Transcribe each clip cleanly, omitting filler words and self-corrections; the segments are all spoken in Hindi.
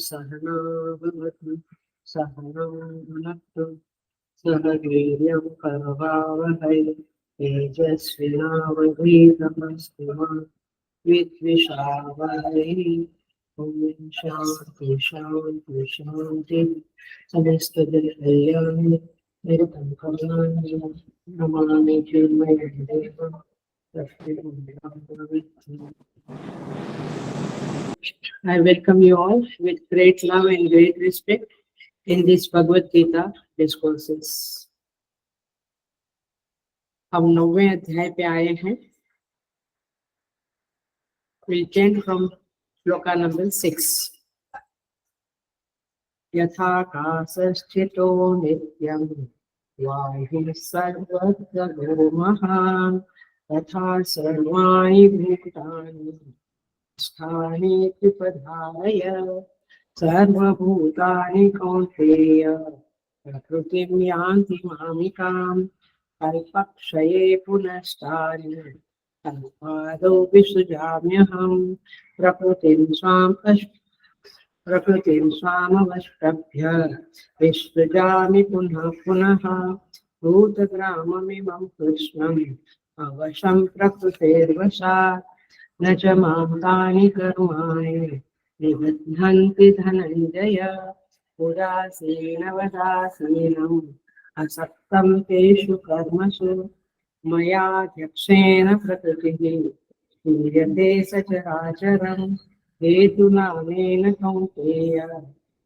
सहना भवतु सहनौ भुनक्तु सह वीर्यं करवावहै तेजस्विनावधीतमस्तु मा विद्विषावहै। ॐ शान्ति शान्ति शान्ति। समस्त कल्याणि निरतं करुणानि नमामि चिन्मयं देवं तस्मै प्रविद्धि। I welcome you all with great love and great respect in this Bhagavad Gita discourses. हम 9वें अध्याय पे आए हैं. We'll chant from shloka number 6. यथाकाशस्थितो नित्यं वायुः सर्वत्र महान् तथा सर्वाणि भूतानि स्थाने त्रिपधारय सर्वभूतानि कौन्तेय प्रकृतिं यान्ति मामिकां कल्पक्षये पुनस्तानि कल्पादौ विसृजाम्यहं प्रकृतिं स्वामवष्टभ्य विसृजामि पुनः पुनः भूतग्राममिमं कृष्णम् अवशं प्रकृतेर्वशात् न च मां तानि कर्माणि निबध्नन्ति धनञ्जय उदासीनवदासीनम् असक्तं तेषु कर्मसु मयाध्यक्षेण प्रकृतिः क्रियते सचराचरम् हेतुनामेन कौन्तेय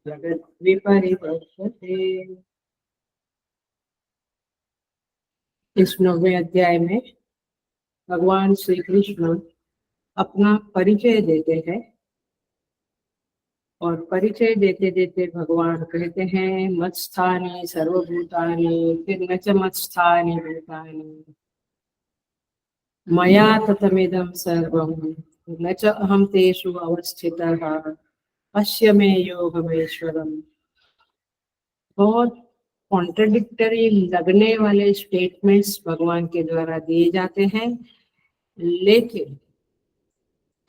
जगद्विपरिवर्तते। इस 9वें अध्याय में भगवान श्री कृष्ण अपना परिचय देते हैं और परिचय देते देते भगवान कहते हैं मत्स्थानि सर्वभूतानि फिर न च मत्स्थानि भूतानि मया ततमिदं सर्वं न च अहं तेषु अवस्थितः पश्य मे योगमेश्वरम्। बहुत कॉन्ट्रडिक्टरी लगने वाले स्टेटमेंट्स भगवान के द्वारा दिए जाते हैं, लेकिन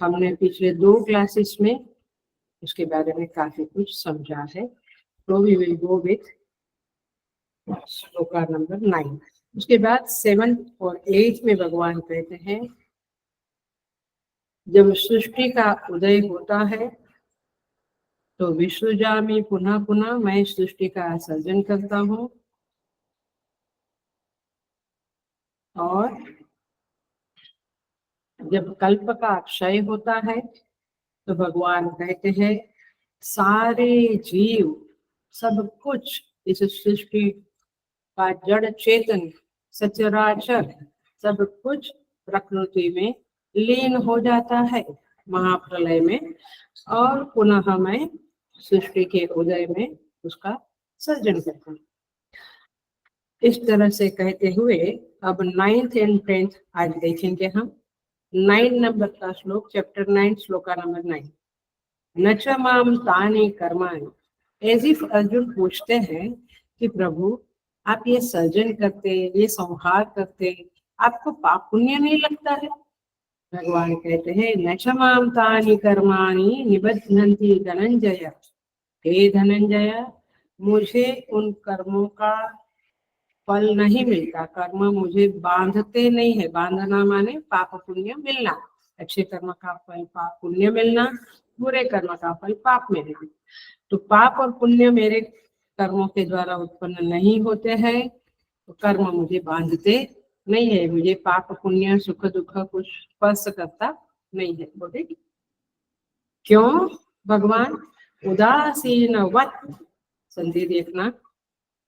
हमने पिछले 2 क्लासेस में उसके बारे में काफी कुछ समझा है. तो we will go with shloka number 9. उसके बाद 7 और 8 में भगवान कहते हैं जब सृष्टि का उदय होता है तो विसृजामि पुनः पुनः, मैं सृष्टि का सर्जन करता हूँ और जब कल्प का क्षय होता है तो भगवान कहते हैं सारे जीव सब कुछ इस सृष्टि का जड़ चेतन सचराचर सब कुछ प्रकृति में लीन हो जाता है महाप्रलय में और पुनः मैं सृष्टि के उदय में उसका सर्जन करता हूँ. इस तरह से कहते हुए अब 9th and 10th आज देखेंगे हम. 9 नंबर का श्लोक, चैप्टर 9 श्लोका नंबर 9. न च माम तानि कर्माणि. एज इफ अर्जुन पूछते हैं कि प्रभु आप ये सर्जन करते, ये संहार करते, आपको पाप पुण्य नहीं लगता है? भगवान कहते हैं न च माम तानि कर्माणि निबध्नन्ति धनंजय. हे धनंजय, मुझे उन कर्मों का फल नहीं मिलता. कर्म मुझे बांधते नहीं है. बांधना माने पाप पुण्य मिलना. अच्छे कर्म का फल पाप पुण्य मिलना, बुरे कर्म का फल पाप मिलना. तो पाप और पुण्य मेरे कर्मों के द्वारा उत्पन्न नहीं होते हैं, तो कर्म मुझे बांधते नहीं है. मुझे पाप पुण्य सुख दुख कुछ स्पर्श करता नहीं है. बोले क्यों? भगवान उदासीनवत. संधि देखना,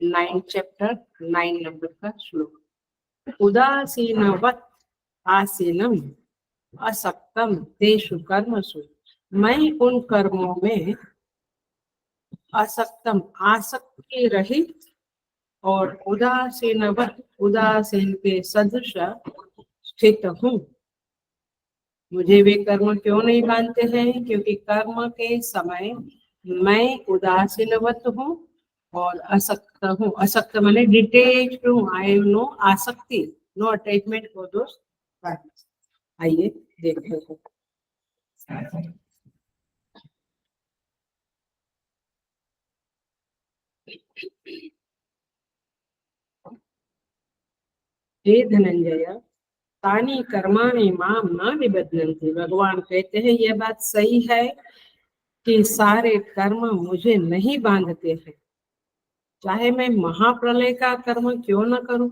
9 चैप्टर 9 नंबर का श्लोक. उदासीनवत आसीनम असक्तम तेषु कर्मसु. मैं उन कर्मों में असक्तम आसक्ति रहित और उदासीनवत उदासीन के सदृश स्थित हूँ. मुझे वे कर्म क्यों नहीं बांधते हैं? क्योंकि कर्म के समय मैं उदासीनवत हूँ और असक्त हूँ। असक्त माने डिटेच्ड हूँ। आई एम नो आसक्ति, नो अटैचमेंट फॉर दोस। आइए देखते हैं। हे धनंजय, तानी कर्माणि माम न निबध्नन्ति। भगवान कहते हैं यह बात सही है कि सारे कर्म मुझे नहीं बांधते हैं, चाहे मैं महाप्रलय का कर्म क्यों न करूं,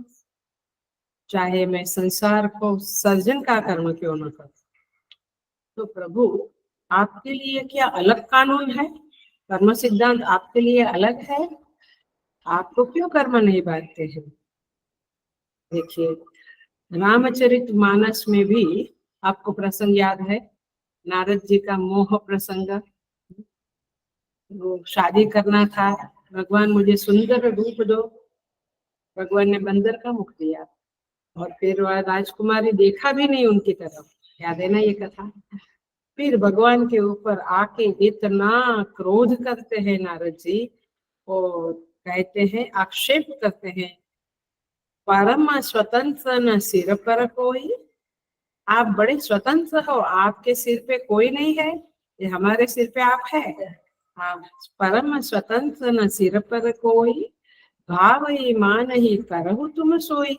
चाहे मैं संसार को सर्जन का कर्म क्यों न करूं। तो प्रभु, आपके लिए क्या अलग कानून है? कर्म सिद्धांत आपके लिए अलग है? आपको क्यों कर्म नहीं बांधते हैं? देखिए, रामचरित मानस में भी आपको प्रसंग याद है, नारद जी का मोह प्रसंग। वो शादी करना था, भगवान मुझे सुंदर रूप दो, भगवान ने बंदर का मुख दिया और फिर वह राजकुमारी देखा भी नहीं उनकी तरफ। याद है ना ये कथा? फिर भगवान के ऊपर आके इतना क्रोध करते हैं नारद जी और कहते हैं, आक्षेप करते हैं, परम स्वतंत्र न सिर पर कोई। आप बड़े स्वतंत्र हो, आपके सिर पे कोई नहीं है, ये हमारे सिर पे आप है। आप परम स्वतंत्र न सिर पर कोई, भाव ही मान ही करहु तुम सोई।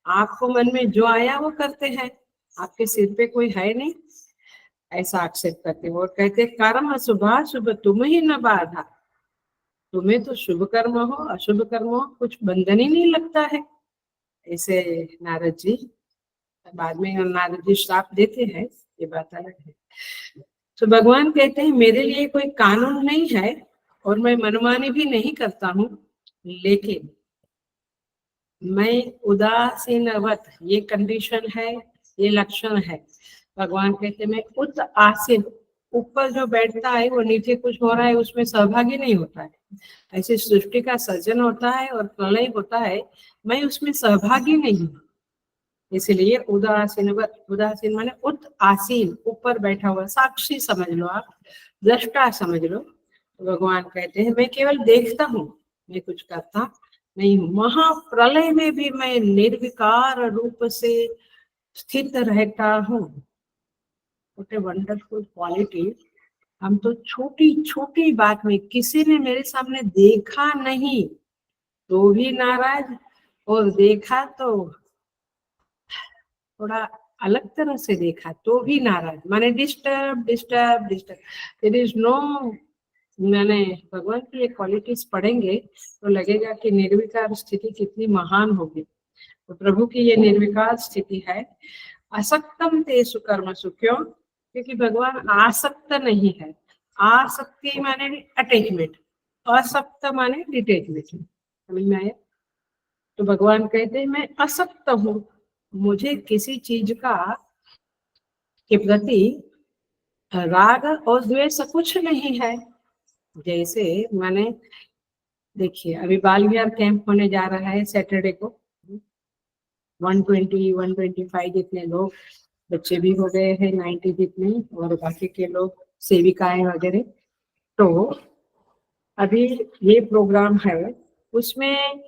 आपको मन में जो आया वो करते हैं, आपके सिर पे कोई है नहीं, ऐसा आक्षेप करते हैं। और कहते कर्म शुभा शुभ तुम ही न बाधा। तुम्हें तो शुभ कर्म हो अशुभ कर्म हो कुछ बंधन ही नहीं लगता है, ऐसे नारद जी। बाद में नारद जी श्राप देते हैं, ये बात अलग है। तो भगवान कहते हैं मेरे लिए कोई कानून नहीं है और मैं मनमानी भी नहीं करता हूँ, लेकिन मैं उदासीनवत, ये कंडीशन है, ये लक्षण है। भगवान कहते मैं उत आसीन, ऊपर जो बैठता है वो नीचे कुछ हो रहा है उसमें सहभागी नहीं होता है। ऐसे सृष्टि का सर्जन होता है और प्रलय होता है, मैं उसमें सहभागी नहीं हूँ, इसलिए उदासीनवत। उदासीन माने उत आसीन, ऊपर बैठा हुआ, साक्षी समझ लो आप, दृष्टा समझ लो। तो भगवान कहते हैं मैं केवल देखता हूँ, मैं कुछ करता नहीं हूँ। महाप्रलय में भी मैं निर्विकार रूप से स्थित रहता हूँ। What a wonderful quality. हम तो छोटी छोटी बात में, किसी ने मेरे सामने देखा नहीं तो भी नाराज, और देखा तो थोड़ा अलग तरह से देखा तो भी नाराज, माने disturb disturb disturb. It is no, मैंने भगवान की ये क्वालिटीज पढ़ेंगे तो लगेगा कि निर्विकार स्थिति कितनी महान होगी। तो प्रभु की ये निर्विकार स्थिति है। असक्तम तेषु कर्मसु, क्यों? क्योंकि भगवान आसक्त नहीं है। आसक्ति माने अटैचमेंट, असक्त माने डिटैचमेंट। समझ में आया? तो भगवान कहते हैं मैं असक्त हूँ, मुझे किसी चीज का के प्रति राग और द्वेष कुछ नहीं है। जैसे मैंने, देखिए अभी बाल विहार कैंप होने जा रहा है सैटरडे को, 120 125 जितने लोग, बच्चे भी हो गए हैं 90 जितने, और बाकी के लोग सेविकाएं वगैरह। तो अभी ये प्रोग्राम है, उसमें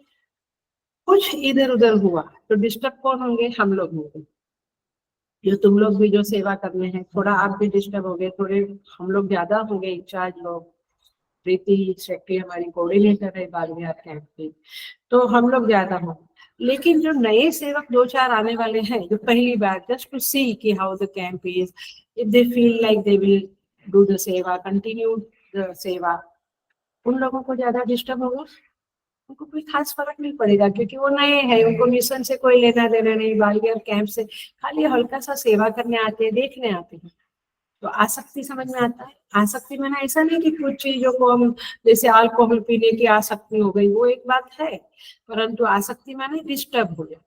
कुछ इधर उधर हुआ तो डिस्टर्ब कौन होंगे? हम लोग होंगे, जो तुम लोग भी जो सेवा करने हैं, थोड़ा आप भी डिस्टर्ब हो गए, थोड़े हम लोग ज्यादा होंगे इंचार्ज लोग। प्रीति सेक्रेटरी हमारी कोऑर्डिनेटर है बाल विहार कैंप की, तो हम लोग ज्यादा होंगे। लेकिन जो नए सेवक दो चार आने वाले हैं, जो पहली बार जस्ट टू सी कि how the camp is, if they feel like they will do the सेवा, कंटिन्यू द सेवा, उन लोगों को ज्यादा डिस्टर्ब होगा। उनको कोई खास फर्क नहीं पड़ेगा क्योंकि वो नए हैं, उनको मिशन से कोई लेना देना नहीं, बाल विहार कैंप से खाली हल्का सा सेवा करने आते हैं, देखने आते हैं। तो आसक्ति समझ में आता है? आसक्ति माना ऐसा नहीं कि कुछ चीजों को हम, जैसे अल्कोहल पीने की आसक्ति हो गई, वो एक बात है, परंतु आसक्ति माने डिस्टर्ब हो जाना,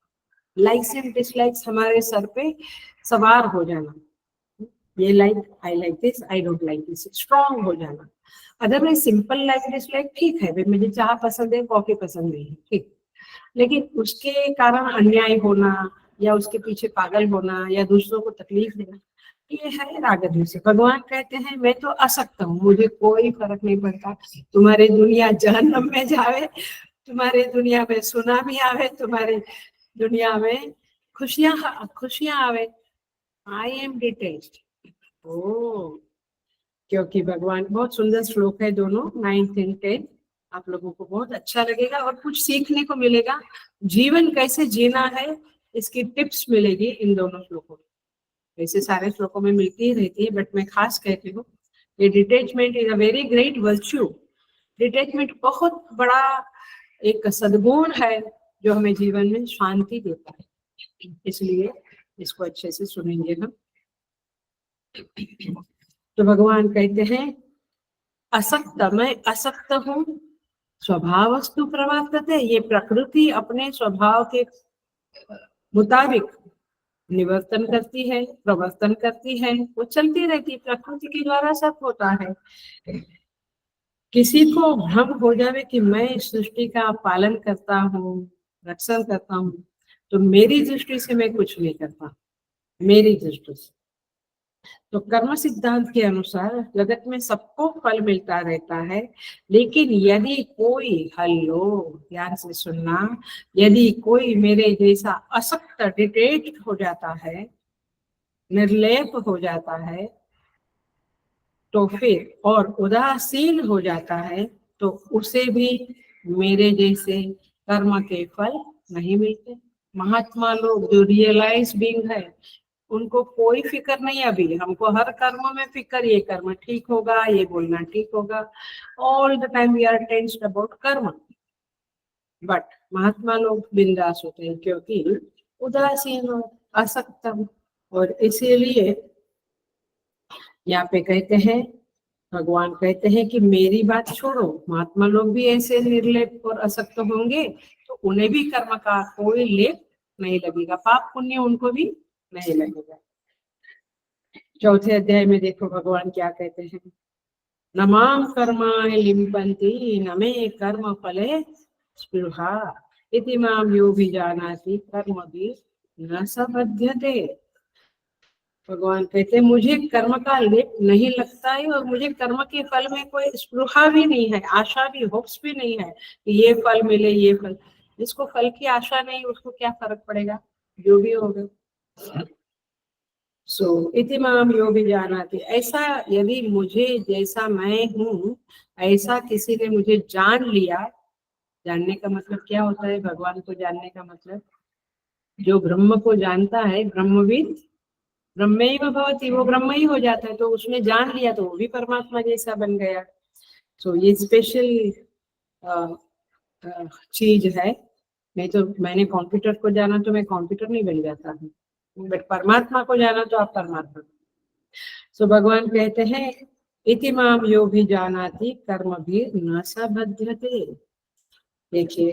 लाइक्स एंड डिसलाइक्स हमारे सर पे सवार हो जाना। ये like, I like this, I don't like this, strong हो जाना। अदरवाइज सिंपल लाइक डिसलाइक ठीक है, मुझे चाह पसंद है, कॉफी पसंद नहीं है, ठीक। लेकिन उसके कारण अन्याय होना या उसके पीछे पागल होना या दूसरों को तकलीफ देना, ये है राग द्वेष। भगवान कहते हैं मैं तो असक्त हूँ, मुझे कोई फर्क नहीं पड़ता, तुम्हारी दुनिया जहन्नम में जावे, तुम्हारी दुनिया में सुनामी आवे, तुम्हारी दुनिया में खुशियां आवे, आई एम डिटेच्ड। ओ, क्योंकि भगवान, बहुत सुंदर श्लोक है दोनों, 9th and 10th, आप लोगों को बहुत अच्छा लगेगा और कुछ सीखने को मिलेगा। जीवन कैसे जीना है इसकी टिप्स मिलेगी इन दोनों श्लोकों में। वैसे सारे श्लोकों में मिलती ही रहती है, बट मैं खास कहती हूँ ये detachment is a very great virtue. Detachment बहुत बड़ा एक सद्गुण है जो हमें जीवन में शांति देता है, इसलिए इसको अच्छे से सुनेंगे हम। तो भगवान कहते हैं असक्त, मैं असक्त हूँ, स्वभावस्तु प्रवर्तते, ये प्रकृति अपने स्वभाव के मुताबिक निवर्तन करती है, प्रवर्तन करती है, वो चलती रहती है, प्रकृति के द्वारा सब होता है। किसी को भ्रम हो जावे कि मैं इस सृष्टि का पालन करता हूँ, रक्षण करता हूँ, तो मेरी दृष्टि से मैं कुछ नहीं करता, मेरी दृष्टि से। तो कर्म सिद्धांत के अनुसार जगत में सबको फल मिलता रहता है, लेकिन यदि कोई, हेलो ध्यान से सुनना, यदि कोई मेरे जैसा असक्त डिटेच्ड हो जाता है, निर्लेप हो जाता है, तो फिर और उदासीन हो जाता है, तो उसे भी मेरे जैसे कर्म के फल नहीं मिलते। महात्मा लोग जो रियलाइज बीइंग है, उनको कोई फिक्र नहीं, अभी हमको हर कर्म में फिक्र, ये कर्म ठीक होगा, ये बोलना ठीक होगा, all the time we are tensed about karma. But महात्मा लोग बिंदास होते हैं क्योंकि उदासीन हो, असक्त हो, और इसीलिए यहाँ पे कहते हैं, भगवान कहते हैं कि मेरी बात छोड़ो, महात्मा लोग भी ऐसे निर्लेप और असक्त होंगे तो उन्हें भी कर्म का कोई लेप नहीं लगेगा, पाप पुण्य उनको भी नहीं लगेगा। चौथे अध्याय में देखो भगवान क्या कहते हैं, न माम कर्माणि लिम्पन्ति न मे कर्म फले स्पृहा इति माम यो विजानाति कर्मभिः न स बध्यते। भगवान कहते हैं मुझे कर्म का लेप नहीं लगता है और मुझे कर्म के फल में कोई स्पृहा भी नहीं है, आशा भी, होप्स भी नहीं है कि ये फल मिले, ये फल। जिसको फल की आशा नहीं उसको क्या फर्क पड़ेगा, जो भी होगा। सो इति माम यो विजानाति, ऐसा यदि मुझे जैसा मैं हूँ ऐसा किसी ने मुझे जान लिया, जानने का मतलब क्या होता है, भगवान को जानने का मतलब, जो ब्रह्म को जानता है, ब्रह्मविद ब्रह्मैव भवति, वो ब्रह्म ही हो जाता है, तो उसने जान लिया तो वो भी परमात्मा जैसा बन गया। सो ये स्पेशल चीज है। नहीं तो मैंने कंप्यूटर को जाना तो मैं कंप्यूटर नहीं बन जाता हूँ, बट परमात्मा को जाना तो आप परमात्मा। सो भगवान कहते हैं इति माम यो भी जानाति कर्म भी न स बध्यते। देखिए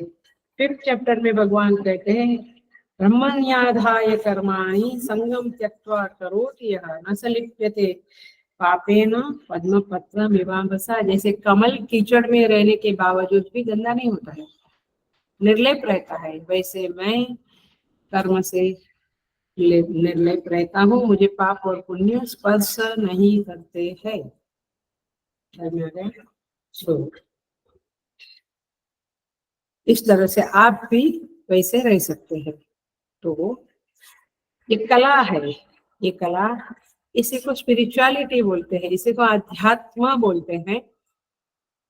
5th चैप्टर में भगवान कहते हैं ब्रह्मण्याधाय कर्माणि संगम त्यक्त्वा करोति यः न स लिप्यते पापेन पद्म पत्र मीमांसा। जैसे कमल कीचड़ में रहने के बावजूद भी गंदा नहीं होता है, निर्लेप रहता है, वैसे मैं कर्म से निर्लेप रहता हूँ, मुझे पाप और पुण्य स्पर्श नहीं करते हैं। इस तरह से आप भी वैसे रह सकते हैं। तो ये कला है, ये कला, इसी को स्पिरिचुअलिटी बोलते हैं, इसी को अध्यात्म बोलते हैं।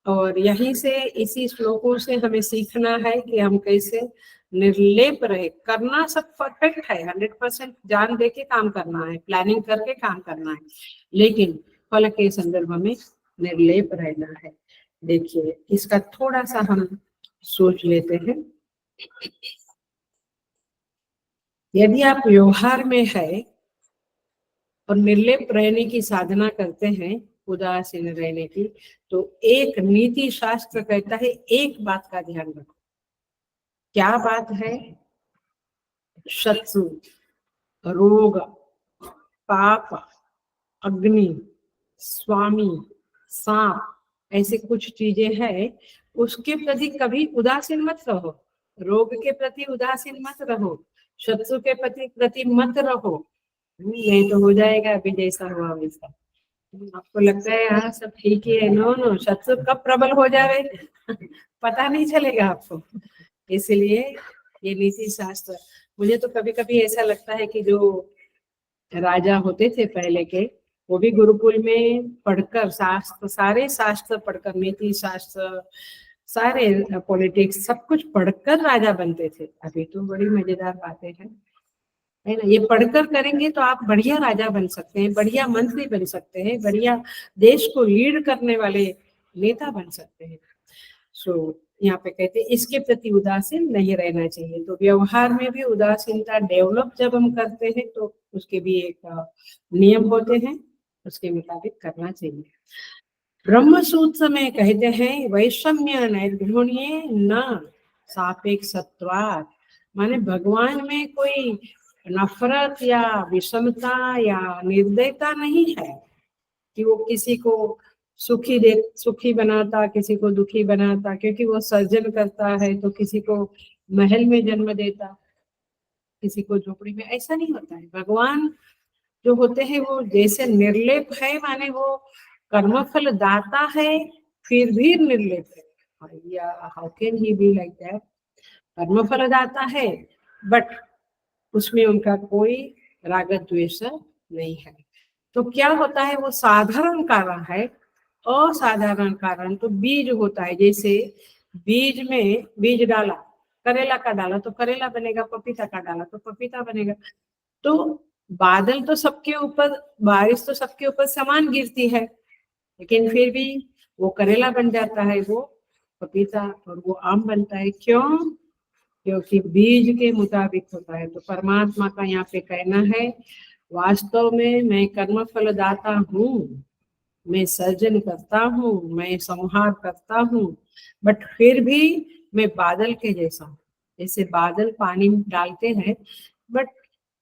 और यहीं से, इसी श्लोकों से हमें सीखना है कि हम कैसे निर्लेप रहे। करना सब परफेक्ट है, 100% जान दे के काम करना है, प्लानिंग करके काम करना है, लेकिन फल के संदर्भ में निर्लेप रहना है। देखिए इसका थोड़ा सा हम सोच लेते हैं। यदि आप व्यवहार में है और निर्लेप रहने की साधना करते हैं, उदासीन रहने की, तो एक नीति शास्त्र कहता है एक बात का ध्यान रखो। क्या बात है? शत्रु, रोग, पाप, अग्नि, स्वामी, सांप, ऐसे कुछ चीजें हैं, उसके प्रति कभी उदासीन मत रहो। रोग के प्रति उदासीन मत रहो, शत्रु के प्रति मत रहो, नहीं तो हो जाएगा अभी जैसा हुआ वैसा। आपको लगता है हाँ सब ठीक ही है, नो नो, शत्रु कब प्रबल हो जाए पता नहीं चलेगा आपको। इसलिए ये नीति शास्त्र, मुझे तो कभी कभी ऐसा लगता है कि जो राजा होते थे पहले के, वो भी गुरुकुल में पढ़कर शास्त्र, सारे शास्त्र पढ़कर, नीति शास्त्र, सारे पॉलिटिक्स, सब कुछ पढ़कर राजा बनते थे। अभी तो बड़ी मजेदार बातें हैं, है ना। ये पढ़कर करेंगे तो आप बढ़िया राजा बन सकते हैं, बढ़िया मंत्री बन सकते हैं, बढ़िया देश को लीड करने वाले नेता बन सकते हैं। सो यहाँ पे कहते हैं इसके प्रति उदासीन नहीं रहना चाहिए। तो व्यवहार में भी उदासीनता डेवलप जब हम करते हैं तो उसके भी एक नियम होते हैं, उसके मुताबिक करना चाहिए। ब्रह्म सूत्र में कहते हैं वैषम्य नैर्गुण्ये न सापेक्षत्वात्, माने भगवान में कोई नफरत या विषमता या निर्दयता नहीं है कि वो किसी को सुखी बनाता, किसी को दुखी बनाता, क्योंकि वो सर्जन करता है तो किसी को महल में जन्म देता, किसी को झोपड़ी में, ऐसा नहीं होता है। भगवान जो होते हैं वो जैसे निर्लेप है, माने वो कर्मफल दाता है फिर भी निर्लेप है। या how can he be like that? कर्मफल दाता है बट उसमें उनका कोई राग द्वेष नहीं है। तो क्या होता है, वो साधारण कारण है। असाधारण कारण तो बीज होता है, जैसे बीज में बीज डाला, करेला का डाला तो करेला बनेगा, पपीता का डाला तो पपीता बनेगा। तो बादल तो सबके ऊपर, बारिश तो सबके ऊपर समान गिरती है, लेकिन फिर भी वो करेला बन जाता है, वो पपीता और वो आम बनता है। क्यों? क्योंकि बीज के मुताबिक होता है। तो परमात्मा का यहाँ पे कहना है वास्तव में मैं कर्म फलदाता हूँ, मैं सर्जन करता हूँ, मैं संहार करता हूँ, बट फिर भी मैं बादल के जैसा हूँ। जैसे बादल पानी डालते हैं, बट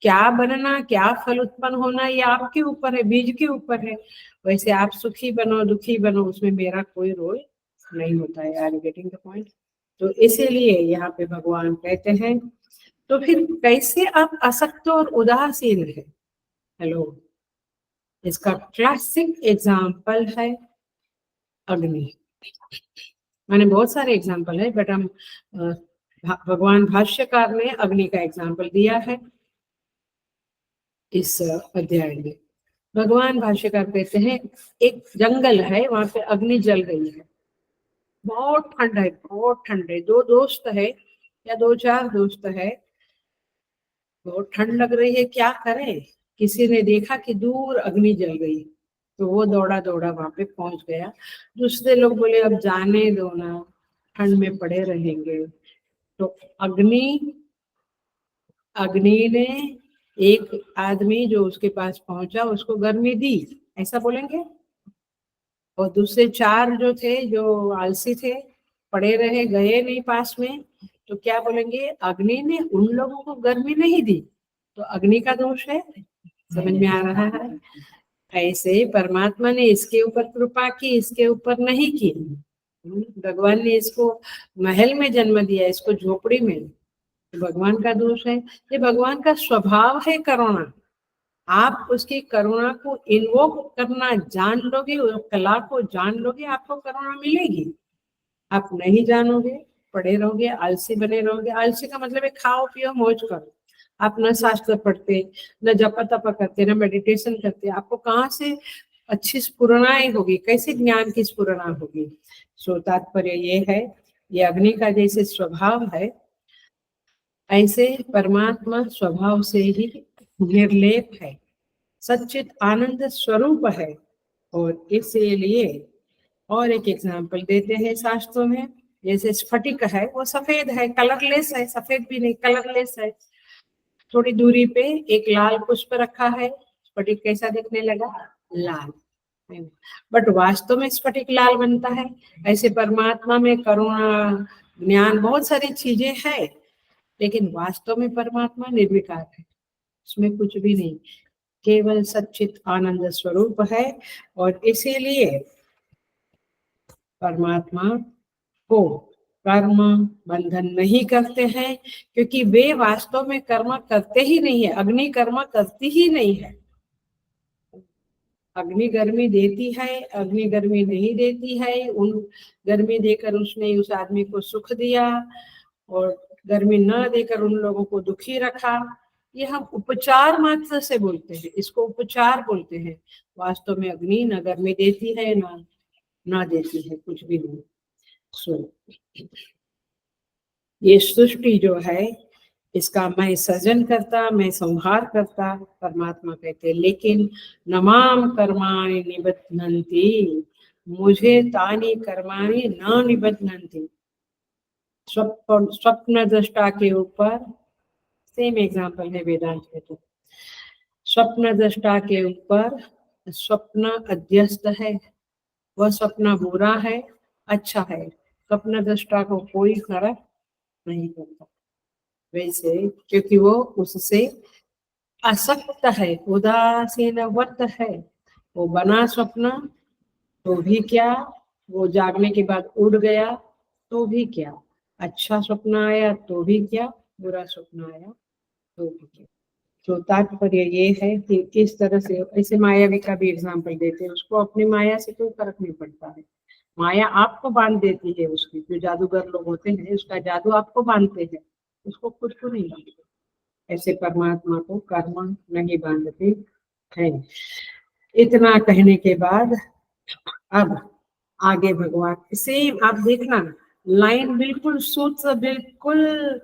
क्या बनना, क्या फल उत्पन्न होना, ये आपके ऊपर है, बीज के ऊपर है। वैसे आप सुखी बनो दुखी बनो, उसमें मेरा कोई रोल नहीं होता है। Are getting the point? तो इसीलिए यहाँ पे भगवान कहते हैं, तो फिर कैसे आप असक्त और उदासीन है? हेलो, इसका क्लासिक एग्जाम्पल है अग्नि। मैंने बहुत सारे एग्जाम्पल है, बट हम भगवान भाष्यकार ने अग्नि का एग्जाम्पल दिया है इस अध्याय में। भगवान भाष्यकार कहते हैं एक जंगल है, वहां पे अग्नि जल गई है, बहुत ठंड है, बहुत ठंड है। दो दोस्त है या दो चार दोस्त है, बहुत ठंड लग रही है, क्या करें? किसी ने देखा कि दूर अग्नि जल गई, तो वो दौड़ा दौड़ा वहां पे पहुंच गया। दूसरे लोग बोले अब जाने दो ना, ठंड में पड़े रहेंगे। तो अग्नि अग्नि ने एक आदमी जो उसके पास पहुंचा उसको गर्मी दी, ऐसा बोलेंगे। और दूसरे चार जो थे, जो आलसी थे, पड़े रहे, गए नहीं पास में, तो क्या बोलेंगे? अग्नि ने उन लोगों को गर्मी नहीं दी, तो अग्नि का दोष है। समझ में आ रहा है? ऐसे ही परमात्मा ने इसके ऊपर कृपा की, इसके ऊपर नहीं की। भगवान ने इसको महल में जन्म दिया, इसको झोपड़ी में, तो भगवान का दोष है? ये भगवान का स्वभाव है करुणा। आप उसकी करुणा को इन्वोक करना जान लोगे, उस कला को जान लोगे, आपको करुणा मिलेगी। आप नहीं जानोगे, पड़े रहोगे, आलसी बने रहोगे। आलसी का मतलब है खाओ पियो मौज करो। आप न शास्त्र पढ़ते, न जप तप करते, न मेडिटेशन करते, आपको कहाँ से अच्छी स्फुरणाएं होगी, कैसे ज्ञान की स्फुरणा होगी? सो तात्पर्य ये है, ये अग्नि का जैसे स्वभाव है, ऐसे परमात्मा स्वभाव से ही निर्लेप है, सच्चित आनंद स्वरूप है। और इसीलिए और एक एग्जाम्पल देते हैं शास्त्रों में, जैसे स्फटिक है, वो सफेद है, कलरलेस है, सफेद भी नहीं, कलरलेस है। थोड़ी दूरी पे एक लाल पुष्प रखा है, स्फटिक कैसा दिखने लगा? लाल। बट वास्तव में स्फटिक लाल बनता है। ऐसे परमात्मा में करुणा, ज्ञान, बहुत सारी चीजें है, लेकिन वास्तव में परमात्मा निर्विकार है, उसमें कुछ भी नहीं, केवल सच्चित आनंद स्वरूप है। और इसीलिए परमात्मा को कर्म बंधन नहीं करते हैं, क्योंकि वे वास्तव में कर्म करते ही नहीं है। अग्नि कर्म करती ही नहीं है। अग्नि गर्मी देती है, अग्नि गर्मी नहीं देती है। उन गर्मी देकर उसने उस आदमी को सुख दिया और गर्मी न देकर उन लोगों को दुखी रखा। ये हम उपचार मात्र से बोलते हैं, इसको उपचार बोलते हैं। वास्तव में अग्नि न गर्मी देती है ना देती है, कुछ भी नहीं। सो ये सृष्टि जो है, इसका मैं सृजन करता, मैं संहार करता, परमात्मा कहते। लेकिन नमाम कर्माणि निबध्नन्ति, मुझे तानि कर्माणि न निबध्नन्ति। स्वप्न दृष्टा के ऊपर सेम एग्जाम्पल है वेदांत में। तो स्वप्न दृष्टा के ऊपर स्वप्न अध्यस्त है, वह स्वप्न बुरा है अच्छा है, स्वप्न दृष्टा को कोई फर्क नहीं पड़ता। वैसे क्योंकि वो उससे असक्त है, उदासीनवत है। वो बना स्वप्न तो भी क्या, वो जागने के बाद उड़ गया तो भी क्या, अच्छा स्वप्न आया तो भी क्या, बुरा स्वप्न आया तो भी क्या। तो तात्पर्य ये है कि किस तरह से, ऐसे मायावी का भी एग्जाम्पल देते हैं, उसको अपनी माया से कोई फर्क नहीं पड़ता है। माया आपको बांध देती है, उसकी जो जादूगर लोग होते हैं उसका जादू आपको बांधते हैं, उसको खुद को नहीं बांधते। ऐसे परमात्मा को कर्म नहीं बांधते हैं। इतना कहने के बाद अब आगे भगवान सेम आप देखना, लाइन बिल्कुल सूत्र बिल्कुल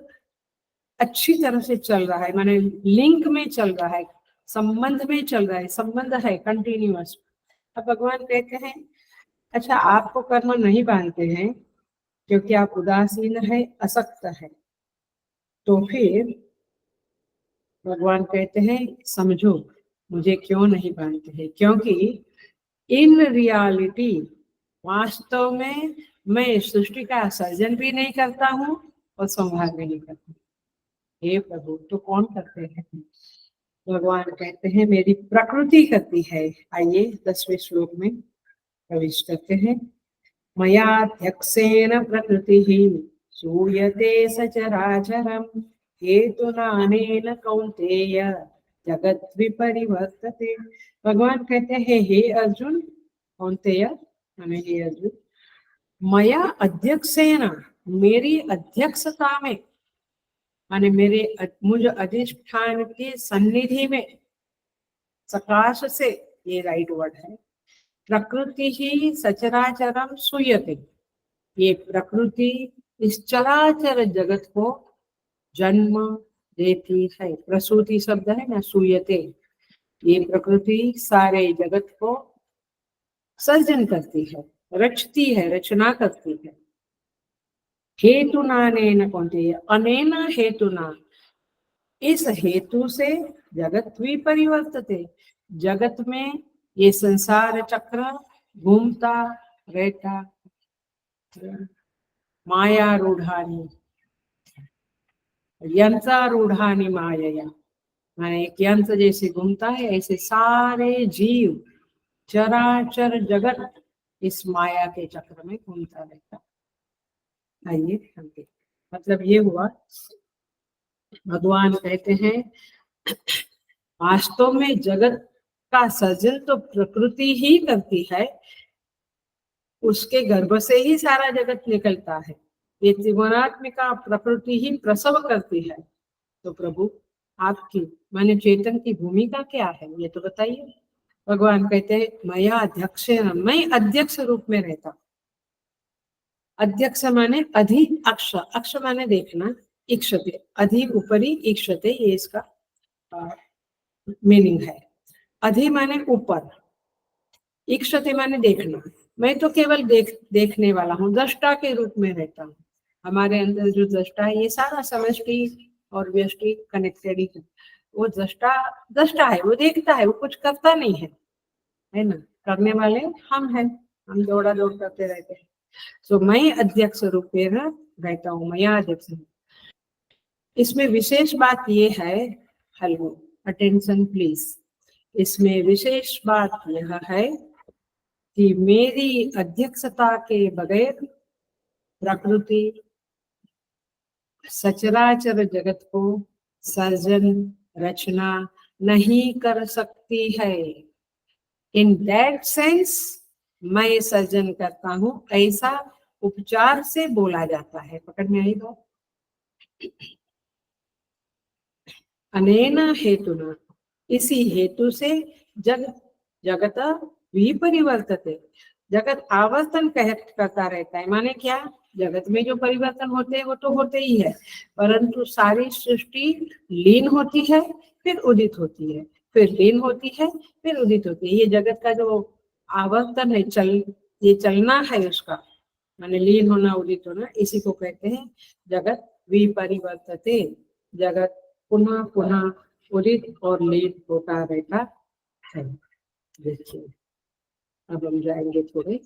अच्छी तरह से चल रहा है, माने लिंक में चल रहा है, संबंध में चल रहा है, संबंध है कंटिन्यूअस। अब भगवान कहते हैं अच्छा आपको कर्म नहीं बांधते हैं क्योंकि आप उदासीन है, असक्त है। तो फिर भगवान कहते हैं समझो मुझे क्यों नहीं बांधते हैं, क्योंकि इन रियलिटी वास्तव में मैं सृष्टि का सर्जन भी नहीं करता हूँ और संहार भी नहीं करता। हे प्रभु तो कौन करते हैं? भगवान कहते हैं मेरी प्रकृति करती है। आइए 10वें श्लोक में प्रवेश करते हैं। मयाध्यक्षेन प्रकृतिः सूयते सचराचरम् हेतुनानेन कौन्तेय जगद्विपरिवर्तते। भगवान कहते हैं हे अर्जुन, कौन्तेय माने हे अर्जुन, मया अध्यक्षेन, मेरी अध्यक्षता में, माने मेरे मुझ अधिष्ठान की सन्निधि में, सकाश से, ये राइट वर्ड है, प्रकृति ही सचराचरम सूयते। ये प्रकृति इस चराचर जगत को जन्म देती है। प्रसूति शब्द है ना, सूयते। ये प्रकृति सारे जगत को सर्जन करती है, रचती है, रचना करती है। हेतुना अनेन कौन्तेय, अनेन हेतुना, इस हेतु से जगत विपरिवर्तते, जगत में ये संसार चक्र घूमता रहता। माया रूढ़ानी यंत्रारूढ़ानी माया, माने एक यंत्र जैसे घूमता है ऐसे सारे जीव चराचर जगत इस माया के चक्र में घूमता रहता। आइए समझे, मतलब ये हुआ भगवान कहते हैं वास्तव में जगत का सर्जन तो प्रकृति ही करती है, उसके गर्भ से ही सारा जगत निकलता है। ये त्रिगुणात्मिका प्रकृति ही प्रसव करती है। तो प्रभु आपकी माने चेतन की भूमिका क्या है ये तो बताइए। भगवान कहते हैं मया अध्यक्ष, मैं अध्यक्ष रूप में रहता। अध्यक्ष माने अधि अक्ष, अक्ष माने देखना, इक्षते अधि ऊपरी, इक्षते ये इसका मीनिंग है। अधि माने ऊपर, इक्षते माने देखना। मैं तो केवल देखने वाला हूँ, दृष्टा के रूप में रहता हूँ। हमारे अंदर जो दृष्टा है ये सारा समष्टि और व्यष्टि कनेक्टेड ही है। वो दृष्टा है, वो देखता है, वो कुछ करता नहीं है ना। करने वाले हम हैं, हम दौड़ा दौड़ करते रहते हैं। तो मैं अध्यक्ष रूप में रहता हूँ, मैं अध्यक्ष हूँ। इसमें विशेष बात ये है, हेलो अटेंशन प्लीज, इसमें विशेष बात यह है कि मेरी अध्यक्षता के बगैर प्रकृति सचराचर जगत को सर्जन रचना नहीं कर सकती है। इन दैट सेंस मैं सर्जन करता हूं, ऐसा उपचार से बोला जाता है। पकड़ में आई बात? अनेन हेतुना, इसी हेतु से जगत विपरिवर्तते, जगत आवर्तन करता रहता है। माने क्या? जगत में जो परिवर्तन होते हैं वो तो होते ही है, परंतु सारी सृष्टि लीन होती है फिर उदित होती है, फिर लीन होती है फिर उदित होती है। ये जगत का जो आवर्तन है, ये चलना है उसका, माने लीन होना उदित होना, इसी को कहते हैं जगत विपरिवर्तते। जगत पुनः पुनः उदित और लीन होता रहता है। देखिए, अब हम जाएंगे थोड़े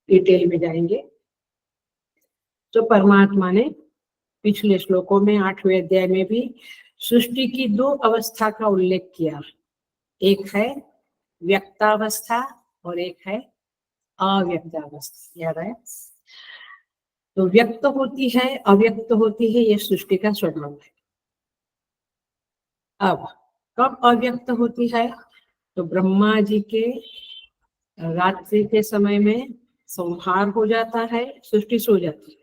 डिटेल में जाएंगे। तो परमात्मा ने पिछले श्लोकों में 8वें अध्याय में भी सृष्टि की 2 अवस्था का उल्लेख किया। एक है व्यक्तावस्था और एक है अव्यक्तावस्था। याद है? तो व्यक्त होती है, अव्यक्त होती है, ये सृष्टि का स्वभाव है। अब कब अव्यक्त होती है? तो ब्रह्मा जी के रात्रि के समय में संहार हो जाता है, सृष्टि सो जाती है।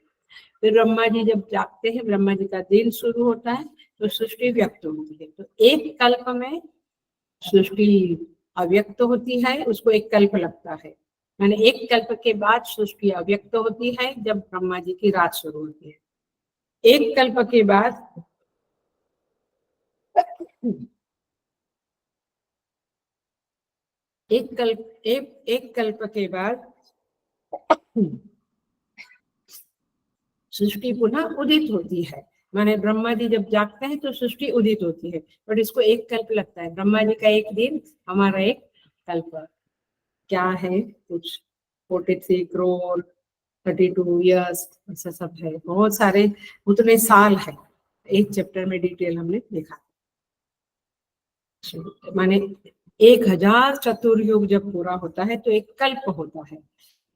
फिर ब्रह्मा जी जब जागते हैं, ब्रह्मा जी का दिन शुरू होता है, तो सृष्टि व्यक्त होती है। तो एक कल्प में सृष्टि अव्यक्त होती है, उसको एक कल्प लगता है। मैंने एक कल्प के बाद सृष्टि अव्यक्त होती है, जब ब्रह्मा जी की रात शुरू होती है। एक कल्प के बाद एक कल्प के बाद सृष्टि पुनः उदित होती है। माने ब्रह्मा जी जब जागते हैं तो सृष्टि उदित होती है, बट इसको एक कल्प लगता है। ब्रह्मा जी का एक दिन, हमारा एक कल्प। क्या है? कुछ 43 करोड़ 32 ईयर्स, ऐसा सब है, बहुत सारे उतने साल है। एक चैप्टर में डिटेल हमने देखा। माने 1000 चतुर्युग जब पूरा होता है तो एक कल्प होता है,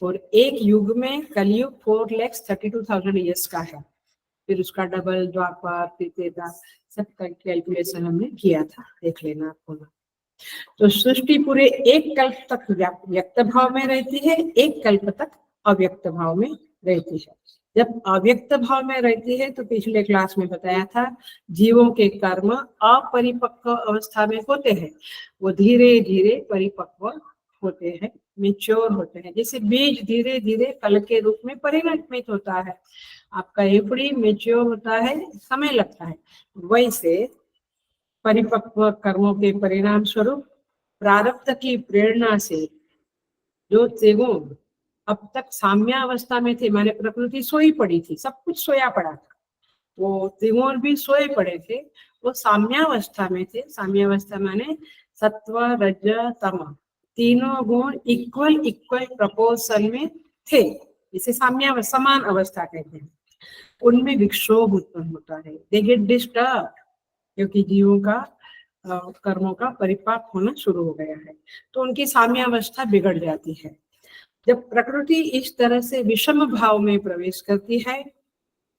और एक युग में कलयुग 4,32,000 ईयर्स का है। फिर उसका डबल, द्वापर, त्रेता, सबका कैलकुलेशन हमने किया था, देख लेना आपको। तो सृष्टि पूरे एक कल्प तक व्यक्त भाव में रहती है, एक कल्प तक अव्यक्त भाव में रहती है। जब अव्यक्त भाव में रहती है तो पिछले क्लास में बताया था, जीवों के कर्म अपरिपक्व अवस्था में होते हैं, वो धीरे धीरे परिपक्व होते हैं, मेच्योर होते हैं। जैसे बीज धीरे धीरे फल के रूप में परिणमित होता है, आपका एफडी मेच्योर होता है, समय लगता है। वैसे परिपक्व कर्मों के परिणाम स्वरूप प्रारब्ध की प्रेरणा से जो त्रिगुण अब तक साम्यावस्था में थे, माने प्रकृति सोई पड़ी थी, सब कुछ सोया पड़ा था, वो त्रिगुण भी सोए पड़े थे, वो साम्यावस्था में थे। साम्यावस्था माने सत्व रज तम, तीनों गुण इक्वल प्रपोर्शन में थे, इसे साम्यावस्था, समान अवस्था कहते हैं। उनमें विक्षोभ उत्पन्न होता है, दे गेट डिस्टर्ब, क्योंकि जीवों का कर्मों का परिपाक होना शुरू हो गया है, तो उनकी साम्यावस्था बिगड़ जाती है। जब प्रकृति इस तरह से विषम भाव में प्रवेश करती है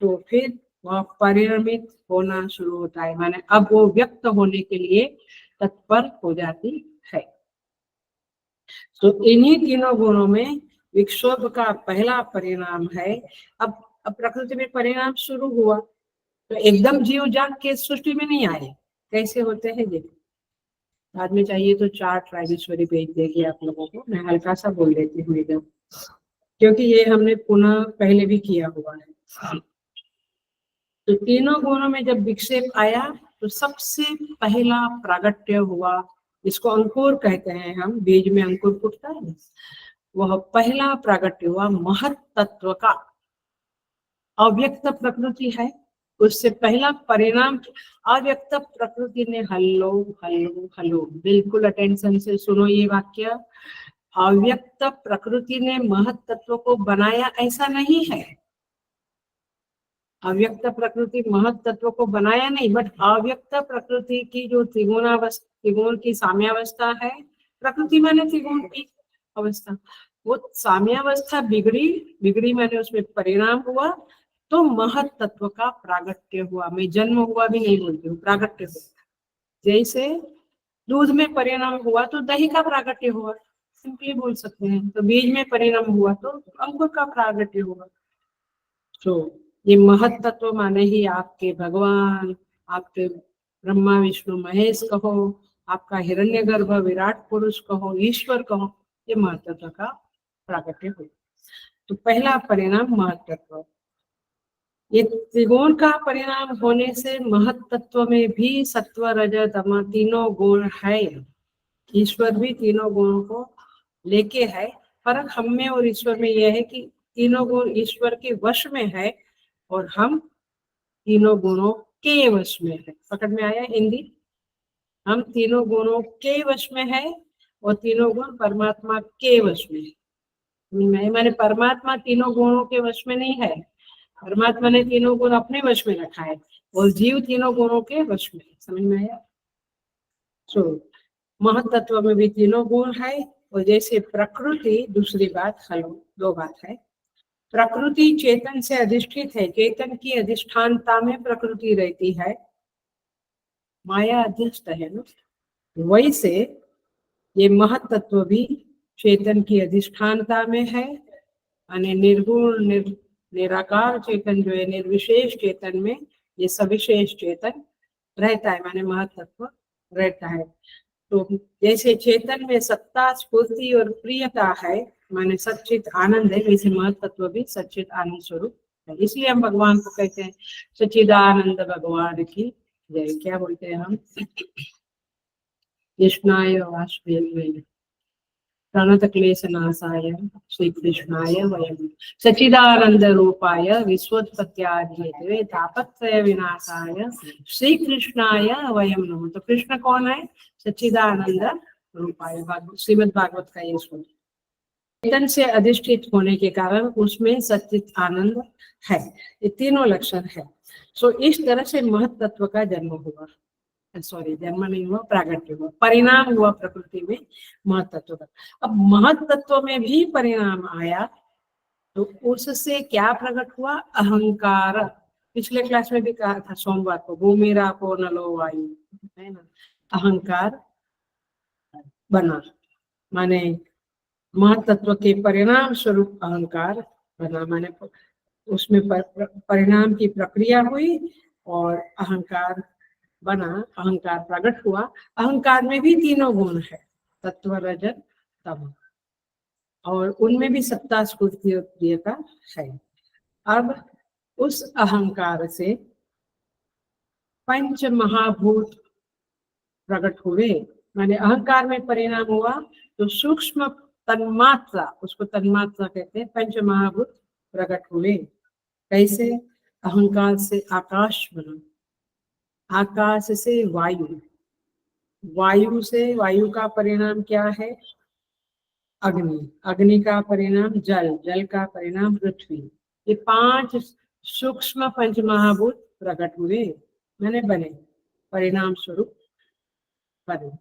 तो फिर वह परिणमित होना शुरू होता है, माने अब वो व्यक्त होने के लिए तत्पर हो जाती है। तो इन्हीं तीनों गुणों में विक्षोभ का पहला परिणाम है। अब प्रकृति में परिणाम शुरू हुआ तो एकदम जीव जाग के सृष्टि में नहीं आए, कैसे होते हैं देखो। बाद में चाहिए तो चार्ट राजेश्वरी भेज देगी आप लोगों को, मैं हल्का सा बोल देती हूँ एकदम, क्योंकि ये हमने पुनः पहले भी किया हुआ है। तो तीनों गुणों में जब विक्षेप आया तो सबसे पहला प्रागट्य हुआ, इसको अंकुर कहते हैं हम, बीज में अंकुर फूटता है, वह पहला प्रागट्य हुआ महत तत्व का। अव्यक्त प्रकृति है, उससे पहला परिणाम अव्यक्त प्रकृति ने हल्लो हल्लो हल्लो, बिल्कुल अटेंशन से सुनो ये वाक्य। अव्यक्त प्रकृति ने महत तत्व को बनाया ऐसा नहीं है, अव्यक्त प्रकृति महत तत्व को बनाया नहीं, बट अव्यक्त प्रकृति की जो त्रिगुण की साम्यावस्था है, प्रकृति माने त्रिगुण की अवस्था, वो साम्यावस्था बिगड़ी माने उसमें परिणाम हुआ तो महत तत्व का प्रागट्य हुआ। मैं जन्म हुआ भी नहीं बोलती हूँ, प्रागट्य हुआ। जैसे दूध में परिणाम हुआ तो दही का प्रागट्य हुआ, सिंपली बोल सकते हैं। तो बीज में परिणाम हुआ तो अंकुर का प्रागट्य हुआ। तो ये महत तत्व माने ही आपके भगवान, आपके ब्रह्मा विष्णु महेश कहो, आपका हिरण्यगर्भ विराट पुरुष कहो, ईश्वर कहो, ये महत तत्व का प्रागट्य हुआ। तो पहला परिणाम महत तत्व। ये त्रिगुण का परिणाम होने से महत तत्व में भी सत्व रज तम तीनों गुण है। ईश्वर भी तीनों गुणों को लेके है। फर्क हम में और ईश्वर में यह है कि तीनों गुण ईश्वर के वश में है और हम तीनों गुणों के वश में है। पकड़ में आया हिंदी? हम तीनों गुणों के वश में है और तीनों गुण परमात्मा के वश में है। मैंने परमात्मा तीनों गुणों के वश में नहीं है, परमात्मा ने तीनों गुण अपने वश में रखा है और जीव तीनों गुणों के वश में है। समझ में आया? तो महत तत्व में भी तीनों गुण है। और जैसे प्रकृति, दूसरी बात, हेलो, दो बात है। प्रकृति चेतन से अधिष्ठित है, चेतन की अधिष्ठानता में प्रकृति रहती है, माया अध्यस्त है ना। वैसे ये महत तत्व भी चेतन की अधिष्ठानता में है, यानी निर्गुण निराकार चेतन जो है, निर्विशेष चेतन में ये सविशेष चेतन रहता है, माने महत तत्व रहता है। तो जैसे चेतन में सत्ता, स्फूर्ति और प्रियता है, माने सच्चित आनंद है, वैसे महत तत्व भी सच्चित आनंद स्वरूप है। इसलिए हम भगवान को कहते हैं सच्चिदानंद भगवान की जय। क्या बोलते हैं हम? कृष्णाय वासुदेवाय प्रणत क्लेशनाशाय श्री कृष्णाय वयम सच्चिदानंद रूपाय विश्वोत्पत्त्यादि हेतवे तापत्रय विनाशाय श्री कृष्णाय वयम नमः। तो कृष्ण कौन है? सच्चिदानंद रूपाय, श्रीमद् भागवत का ये श्लोक। चेतन से अधिष्ठित होने के कारण उसमें सच्चित आनंद है, ये तीनों लक्षण है। सो इस तरह से महत तत्व का जन्म हुआ, सॉरी जन्म नहीं हुआ, प्रागट्य हुआ, परिणाम हुआ प्रकृति में महत तत्व का। अब महत तत्व में भी परिणाम आया तो उससे क्या प्रकट हुआ? अहंकार। पिछले क्लास में भी कहा था सोमवार को, भूमिरा को नलो वायु, है ना। अहंकार बना, माने महत तत्व के परिणाम स्वरूप अहंकार बना, माने उसमें परिणाम की प्रक्रिया हुई और अहंकार बना, अहंकार प्रकट हुआ। अहंकार में भी तीनों गुण है, तत्व रजत तम, और उनमें भी सत्ता, स्फूर्ति और प्रियता है। अब उस अहंकार से पंच महाभूत प्रकट हुए, माने अहंकार में परिणाम हुआ तो सूक्ष्म तन्मात्रा, उसको तन्मात्रा कहते हैं, पंच महाभूत प्रकट हुए। कैसे? अहंकार से आकाश बना, आकाश से वायु, वायु से, वायु का परिणाम क्या है? अग्नि, अग्नि का परिणाम जल, जल का परिणाम पृथ्वी। ये पांच सूक्ष्म पंच महाभूत प्रकट हुए, मैंने बने, परिणाम स्वरूप बने।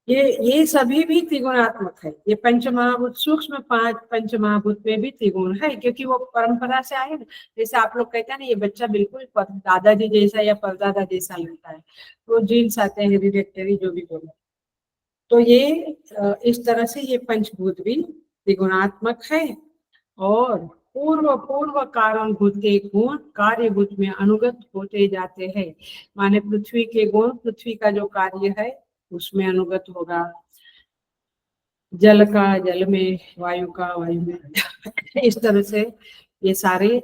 ये सभी भी त्रिगुणात्मक है। ये पंच महाभूत, सूक्ष्म पांच पंच महाभूत में भी त्रिगुण है, क्योंकि वो परंपरा से आए ना। जैसे आप लोग कहते हैं ना, ये बच्चा बिल्कुल दादाजी जैसा या परदादा जैसा लगता है, वो जीन्स आते हैं, हेरिडेटरी जो भी बोलो। तो ये इस तरह से ये पंचभूत भी त्रिगुणात्मक है और पूर्व पूर्व कारण भूत के गुण कार्यभूत में अनुगत होते जाते हैं। माने पृथ्वी के गुण, पृथ्वी का जो कार्य है उसमें अनुगत होगा, जल का जल में, वायु का वायु में। इस तरह से ये सारे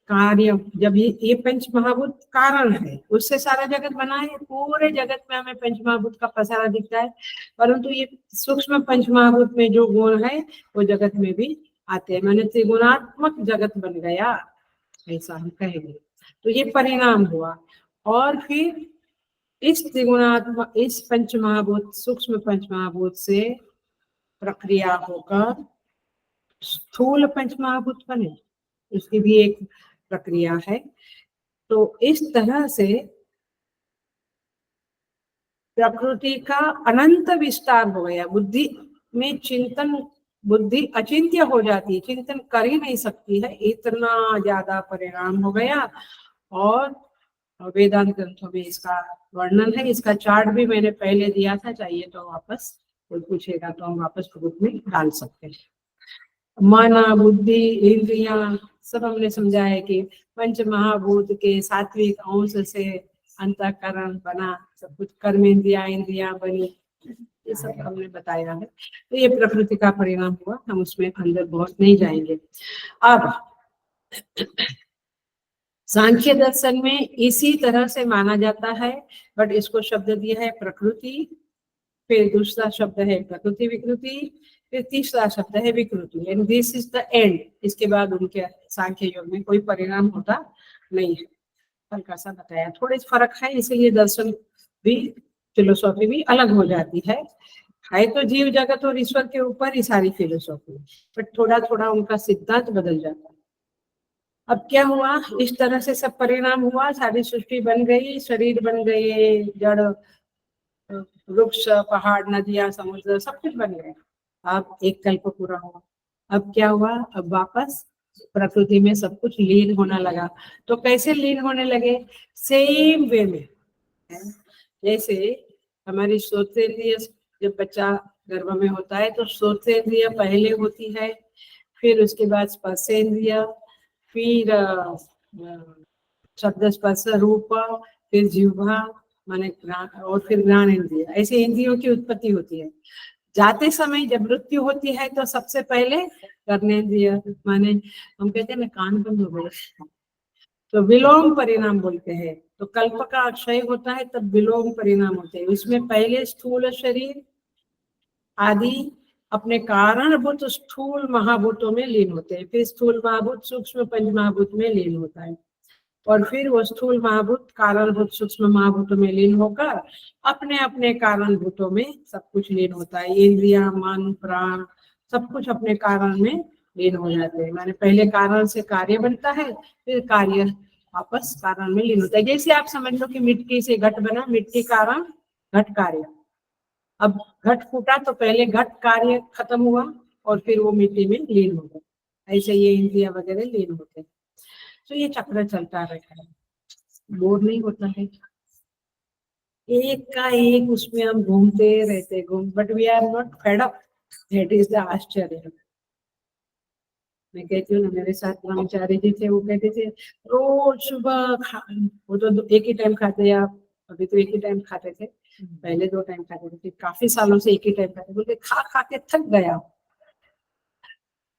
कार्य, जब ये पंच महाभूत कारण है, उससे सारा जगत बना है। पूरे जगत में हमें पंच महाभूत का पसारा दिखता है, परंतु ये सूक्ष्म पंच महाभूत में जो गुण है वो जगत में भी आते हैं, मैंने त्रिगुणात्मक जगत बन गया, ऐसा हम कहेंगे। तो ये परिणाम हुआ। और फिर इस त्रिगुणात्मक, इस पंच महाभूत, सूक्ष्म पंच महाभूत से प्रक्रिया होकर स्थूल पंच महाभूत बने, इसकी भी एक प्रक्रिया है। तो इस तरह से प्रकृति का अनंत विस्तार हो गया, बुद्धि में चिंतन, बुद्धि अचिंत्य हो जाती है, चिंतन कर ही नहीं सकती है, इतना ज्यादा परिणाम हो गया। और वेदांत ग्रंथों में इसका वर्णन है। इसका चार्ट भी मैंने पहले दिया था, चाहिए तो वापस कोई पूछेगा तो हम वापस ग्रुप में डाल सकते हैं। मन, बुद्धि, इंद्रियां सब हमने समझा है कि पंच महाभूत के सात्विक अंश से अंतःकरण बना, सब कुछ कर्मेंद्रिया, इंद्रियां बनी, ये सब हमने बताया है। तो ये प्रकृति का परिणाम हुआ, हम उसमें अंदर बहुत नहीं जाएंगे। अब सांख्य दर्शन में इसी तरह से माना जाता है, बट इसको शब्द दिया है प्रकृति, फिर दूसरा शब्द है प्रकृति विकृति, फिर तीसरा शब्द है विकृति, and this is the end. इसके बाद उनके सांख्य योग में कोई परिणाम होता नहीं है। हल्का सा बताया, थोड़े फर्क है, इसलिए दर्शन भी, फिलोसॉफी भी अलग हो जाती है तो जीव जगत और ईश्वर के ऊपर ही सारी फिलोसॉफी, बट थोड़ा थोड़ा उनका सिद्धांत बदल जाता है। अब क्या हुआ, इस तरह से सब परिणाम हुआ, सारी सृष्टि बन गई, शरीर बन गए, जड़, वृक्ष, पहाड़, नदियां, समुद्र, सब कुछ बन गए। अब एक कल्प पूरा हुआ, अब क्या हुआ, अब वापस प्रकृति में सब कुछ लीन होना लगा। तो कैसे लीन होने लगे, सेम वे में, जैसे हमारी श्रोतेंद्रिय, जब बच्चा गर्भ में होता है तो श्रोतेंद्रिय पहले होती है, फिर उसके बाद स्पर्शेंद्रिय, फिर शब्द, स्पर्श, रूप, फिर जिह्वा माने और फिर ज्ञान इंद्रिय, ऐसे इंद्रियों की उत्पत्ति होती है। जाते समय जब मृत्यु होती है तो सबसे पहले कर्नेंद्रिय, माने हम कहते हैं ना कान बंद हो गए, तो विलोम परिणाम बोलते हैं। तो कल्प का क्षय होता है तब विलोम परिणाम होते हैं। उसमें पहले स्थूल शरीर आदि अपने कारणभूत स्थूल महाभूतों में लीन होते हैं, फिर स्थूल महाभूत सूक्ष्म पंच महाभूत में लीन होता है, और फिर वो स्थूल महाभूत कारणभूत सूक्ष्म महाभूतों में लीन होकर अपने अपने कारणभूतों में सब कुछ लीन होता है। इंद्रिया, मन, प्राण सब कुछ अपने कारण में लीन हो जाते हैं। माने पहले कारण से कार्य बनता है, फिर कार्य वापस कारण में लीन होता है। जैसे आप समझ लो कि मिट्टी से घट बना, मिट्टी कारण घट कार्य, अब घट फूटा तो पहले घट कार्य खत्म हुआ और फिर वो मिट्टी में लीन हो गया। ऐसे ये इंद्रिया वगैरह लीन होते हैं। तो ये चक्र चलता रहता है, बोर नहीं होता है, एक का एक उसमें हम घूमते रहते, but we are not fed up, that is the आश्चर्य। मैं कहती हूँ ना, मेरे साथ ब्रह्मचारी जी थे, वो कहते थे रोज सुबह वो तो एक ही टाइम खाते हैं, आप अभी तो एक ही टाइम खाते थे, पहले 2 टाइम खाते थे, काफी सालों से एक ही टाइम खाते, बोलते खा खा के थक गया।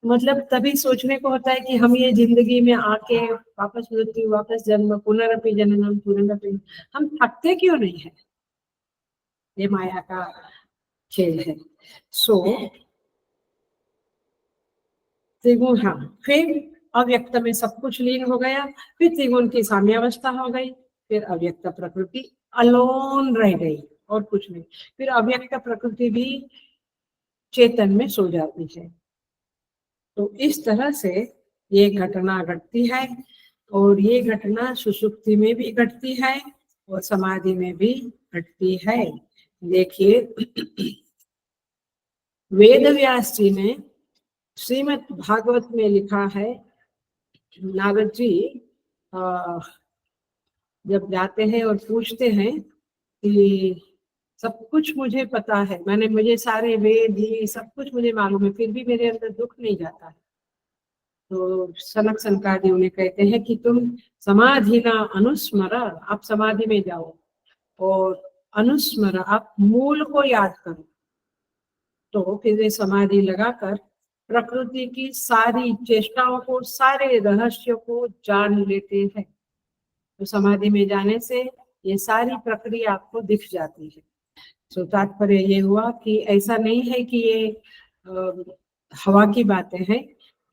मतलब तभी सोचने को होता है कि हम ये जिंदगी में आके वापस मृत्यु, वापस जन्म, पुनरपि जननम पुनरपि, हम थकते क्यों नहीं है, ये माया का खेल है। सो त्रिगुण, हाँ, फिर अव्यक्त में सब कुछ लीन हो गया, फिर त्रिगुण की साम्यावस्था हो गई, फिर अव्यक्त प्रकृति अलोन रह गई और कुछ नहीं, फिर अव्यक्त प्रकृति भी चेतन में सो जाती है। तो इस तरह से ये घटना घटती है, और ये घटना सुषुप्ति में भी घटती है और समाधि में भी घटती है। देखिए, वेद व्यास जी ने श्रीमद् भागवत में लिखा है, नारद जी जब जाते हैं और पूछते हैं कि सब कुछ मुझे पता है, मैंने मुझे सारे वेद ही सब कुछ मुझे मालूम है, फिर भी मेरे अंदर दुख नहीं जाता है। तो सनक सनकादि उन्हें कहते हैं कि तुम समाधि ना अनुस्मर, आप समाधि में जाओ और अनुस्मर, आप मूल को याद करो। तो फिर वे समाधि लगाकर प्रकृति की सारी चेष्टाओं को, सारे रहस्यों को जान लेते हैं। तो समाधि में जाने से ये सारी प्रक्रिया आपको दिख जाती है। तो तात्पर्य ये हुआ कि ऐसा नहीं है कि ये हवा की बातें हैं।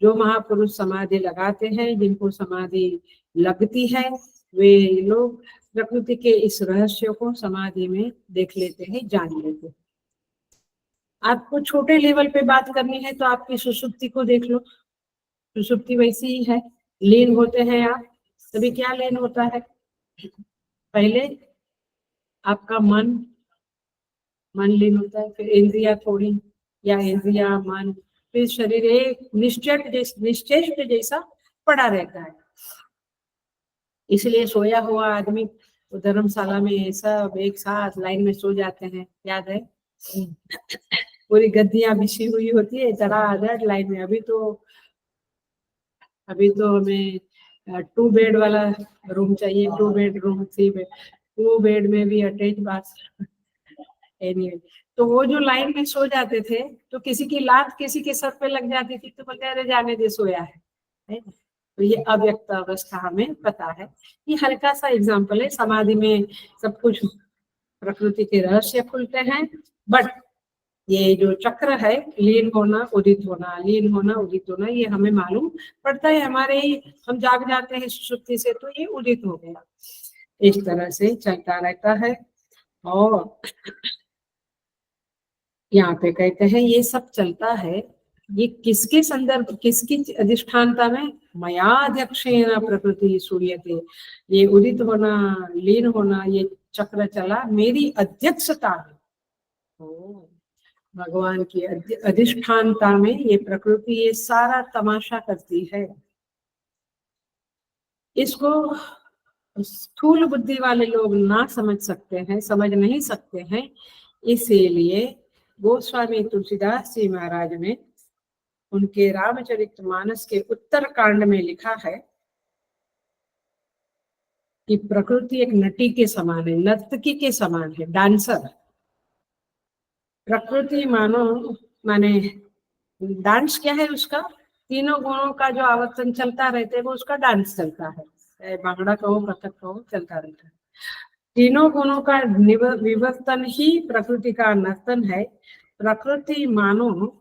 जो महापुरुष समाधि लगाते हैं, जिनको समाधि लगती है, वे लोग प्रकृति के इस रहस्य को समाधि में देख लेते हैं, जान लेते हैं। आपको छोटे लेवल पे बात करनी है तो आपकी सुषुप्ति को देख लो, सुषुप्ति वैसी ही है, लीन होते हैं आप। तभी क्या लीन होता है, पहले आपका मन मन लीन होता है, फिर इंद्रिया थोड़ी या इंद्रिया मन, फिर शरीर एक निश्चेष्ट जैसा पड़ा रहता है। इसलिए सोया हुआ आदमी वो धर्मशाला में सब एक साथ लाइन में सो जाते हैं, याद है? पूरी गद्दियां बिछी हुई होती है धड़ाधड़ लाइन में। अभी तो हमें 2 बेड वाला रूम चाहिए, 2 बेडरूम 3 बेड, 2 बेड में भी अटैच बाथ। एनीवे, तो वो जो लाइन में सो जाते थे तो किसी की लात किसी के सर पे लग जाती थी तो बोलते अरे जाने दे, सोया है। तो ये अव्यक्त अवस्था हमें पता है। ये हल्का सा एग्जाम्पल है, समाधि में सब कुछ प्रकृति के रहस्य खुलते हैं, बट ये जो चक्र है लीन होना उदित होना, लीन होना उदित होना, ये हमें मालूम पड़ता है हमारे ही, हम जाग जाते हैं सुषुप्ति से तो ये उदित हो गया। इस तरह से चलता रहता है। और यहाँ पे कहते हैं ये सब चलता है, ये किसके संदर्भ, किसकी अधिष्ठानता में? मयाध्यक्षेण प्रकृति सूयते, ये उदित होना लीन होना ये चक्र चला मेरी अध्यक्षता में। भगवान की अधिष्ठानता में ये प्रकृति ये सारा तमाशा करती है। इसको स्थूल बुद्धि वाले लोग ना समझ सकते हैं, समझ नहीं सकते हैं। इसीलिए गोस्वामी तुलसीदास जी महाराज ने उनके रामचरितमानस के उत्तर कांड में लिखा है कि प्रकृति एक नटी के समान है, नर्तकी के समान है, डांसर। प्रकृति माने डांस क्या है उसका? तीनों गुणों का जो आवर्तन चलता रहता है वो उसका डांस चलता है, चाहे भांगड़ा कहो कथक कहो, चलता रहता है। तीनों गुणों का विवर्तन ही प्रकृति का नर्तन है। प्रकृति मानो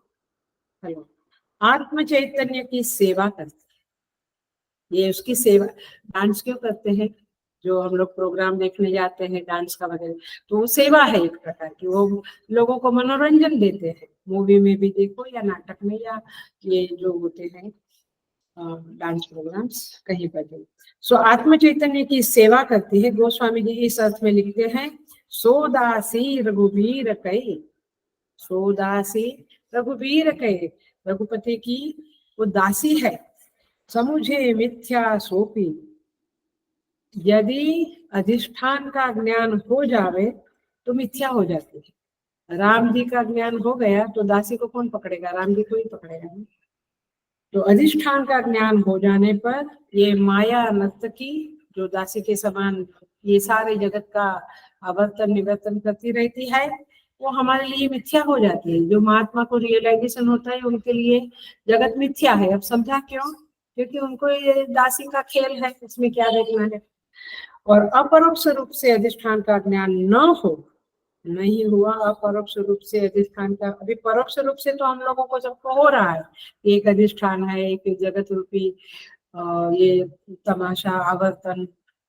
आत्म चैतन्य की सेवा करती है। ये उसकी सेवा। डांस क्यों करते हैं? जो हम लोग प्रोग्राम देखने जाते हैं डांस का वगैरह, तो वो सेवा है एक प्रकार की, वो लोगों को मनोरंजन देते हैं। मूवी में भी देखो या नाटक में या ये जो होते हैं डांस प्रोग्राम्स कहीं पर भी। सो आत्म चैतन्य की सेवा करती है। गोस्वामी जी इस अर्थ में लिखते हैं, सोदासी रघुवीर कई, सोदासी रघुवीर कई, रघुपति की वो दासी है। समुझे मिथ्या सोपी, यदि अधिष्ठान का ज्ञान हो जावे तो मिथ्या हो जाती है। राम जी का ज्ञान हो गया तो दासी को कौन पकड़ेगा? राम जी को ही पकड़ेगा। तो अधिष्ठान का ज्ञान हो जाने पर ये माया नर्तकी जो दासी के समान ये सारे जगत का आवर्तन निवर्तन करती रहती है, वो हमारे लिए मिथ्या हो जाती है। जो महात्मा को रियलाइजेशन होता है उनके लिए जगत मिथ्या है। अब समझा क्यों? क्योंकि उनको ये दासी का खेल है, इसमें क्या देखना है। और अपरोक्ष रूप से अधिष्ठान का ज्ञान न हो, नहीं हुआ अपरोक्ष रूप से अधिष्ठान का, अभी परोक्ष रूप से तो हम लोगों को सबको हो रहा है, एक अधिष्ठान है, एक जगत रूपी ये तमाशा आवर्तन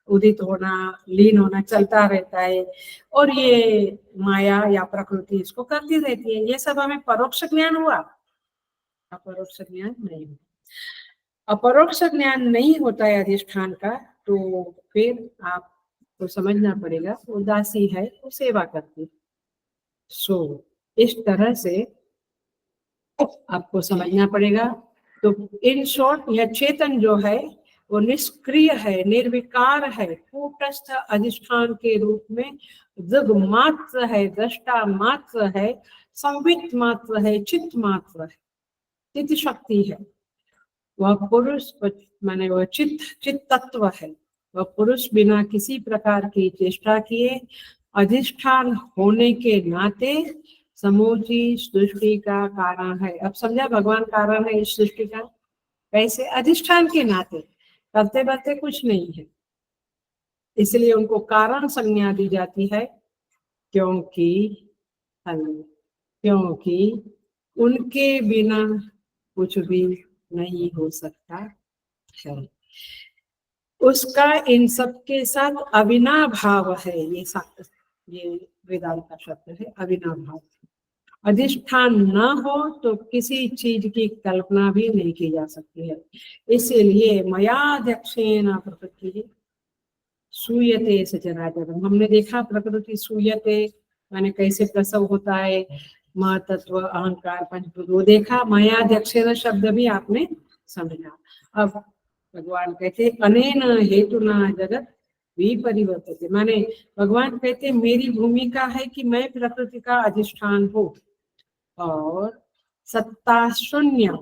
उदित होना लीन होना चलता रहता है, और ये माया या प्रकृति इसको करती रहती है। ये सब हमें परोक्ष ज्ञान हुआ, अपरोक्ष ज्ञान नहीं हुआ। अपरोक्ष ज्ञान नहीं होता है अधिष्ठान का, तो फिर आपको समझना पड़ेगा वो दासी है, वो सेवा करती। सो इस तरह से आपको समझना पड़ेगा। तो इन शॉर्ट यह चेतन जो है वो निष्क्रिय है, निर्विकार है, कूटस्थ अधिष्ठान के रूप में दृग मात्र है, दृष्टा मात्र है, संवित मात्र है, चित्त मात्र है, चित्त शक्ति है। वह पुरुष माने वह चित्त तत्व है। वह पुरुष बिना किसी प्रकार की चेष्टा किए अधिष्ठान होने के नाते समूची सृष्टि का कारण है। अब समझा, भगवान कारण है इस सृष्टि का। कैसे? अधिष्ठान के नाते, करते बरते कुछ नहीं है, इसलिए उनको कारण संज्ञा दी जाती है। क्योंकि उनके बिना कुछ भी नहीं हो सकता है। उसका इन सब के साथ अविनाभाव है। ये वेदांत का शब्द है, अविनाभाव। अधिष्ठान न हो तो किसी चीज की कल्पना भी नहीं की जा सकती है। इसीलिए मयाध्यक्षेण प्रकृति सूयते सचराचरम। हमने देखा प्रकृति सूयते, माने कैसे प्रसव होता है, महतत्व, अहंकार, पंचभूत वो देखा, मायाध्यक्षेण शब्द भी आपने समझा। अब भगवान कहते अनेन हेतुना जगत विपरिवर्तते, माने भगवान कहते मेरी भूमिका है कि मैं प्रकृति का अधिष्ठान हूँ और सत्ता शून्य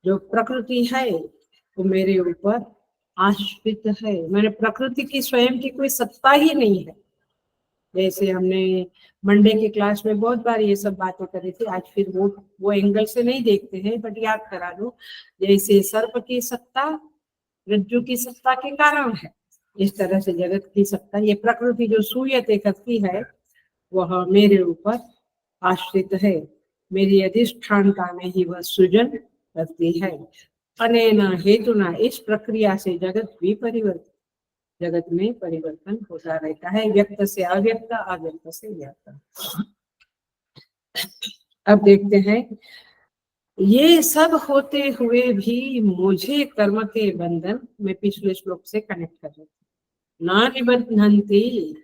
जो प्रकृति है वो मेरे ऊपर आश्रित है। मैंने प्रकृति की स्वयं की कोई सत्ता ही नहीं है। जैसे हमने मंडे की क्लास में बहुत बार ये सब बातें करी थी, आज फिर वो एंगल से नहीं देखते हैं, बट याद करा दो। जैसे सर्प की सत्ता रज्जु की सत्ता के कारण है, इस तरह से जगत की सत्ता ये प्रकृति जो सूयते करती है वह मेरे ऊपर आश्रित है, मेरी अधिष्ठानता में ही वह सृजन करती है। अनेन हेतुना इस प्रक्रिया से जगत विपरिवर्तित, जगत में परिवर्तन होता रहता है, व्यक्त से अव्यक्त, अव्यक्त से व्यक्त। अब देखते हैं, ये सब होते हुए भी मुझे कर्म के बंधन, मैं पिछले श्लोक से कनेक्ट कर रही थी, ना निबंधन्ति,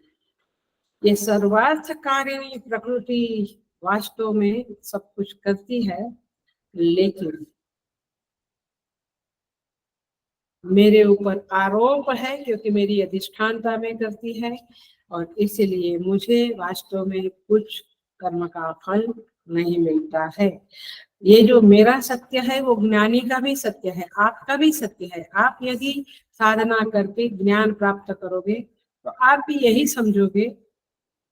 ये सर्वार्थ कारिणी प्रकृति वास्तव में सब कुछ करती है, लेकिन मेरे ऊपर आरोप है क्योंकि मेरी अधिष्ठानता में करती है, और इसलिए मुझे वास्तव में कुछ कर्म का फल नहीं मिलता है। ये जो मेरा सत्य है वो ज्ञानी का भी सत्य है, आपका भी सत्य है। आप यदि साधना करके ज्ञान प्राप्त करोगे तो आप भी यही समझोगे,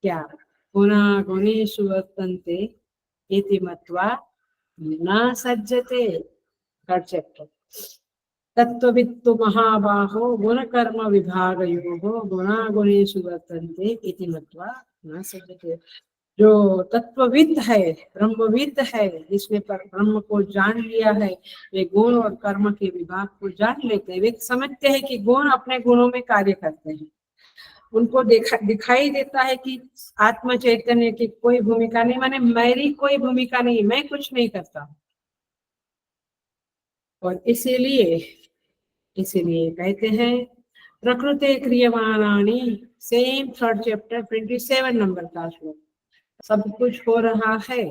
क्या गुणा गुणेषु वर्तन्ते इति मत्वा न सज्जते, थर्ड चैप्टर। तत्त्ववित्तु महाबाहो गुण कर्म विभागयोः गुणा गुणेषु वर्तन्ते इति मत्वा न सज्जते। जो तत्वविद है, ब्रह्मविद है, जिसने ब्रह्म को जान लिया है, वे गुण और कर्म के विभाग को जान लेते हैं। वे समझते हैं कि गुण अपने गुणों में कार्य करते हैं, उनको दिखाई देता है कि आत्म चैतन्य की कोई भूमिका नहीं, माने मेरी कोई भूमिका नहीं, मैं कुछ नहीं करता। और इसीलिए कहते हैं प्रकृते क्रियमाणानि, सेम थर्ड चैप्टर 27 नंबर का श्लोक, सब कुछ हो रहा है,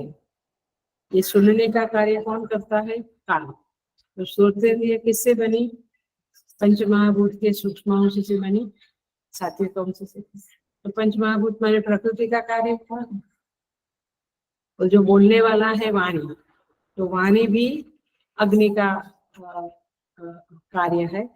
ये सुनने का कार्य कौन करता है? कान। तो सुनते लिए किससे बनी? पंचमहाभूत के सूक्ष्म अंश से बनी, सात्विक अंश से। तो पंचमहाभूत माने प्रकृति का कार्य कौन? और जो बोलने वाला है वाणी, तो वाणी भी अग्नि का कार्य है,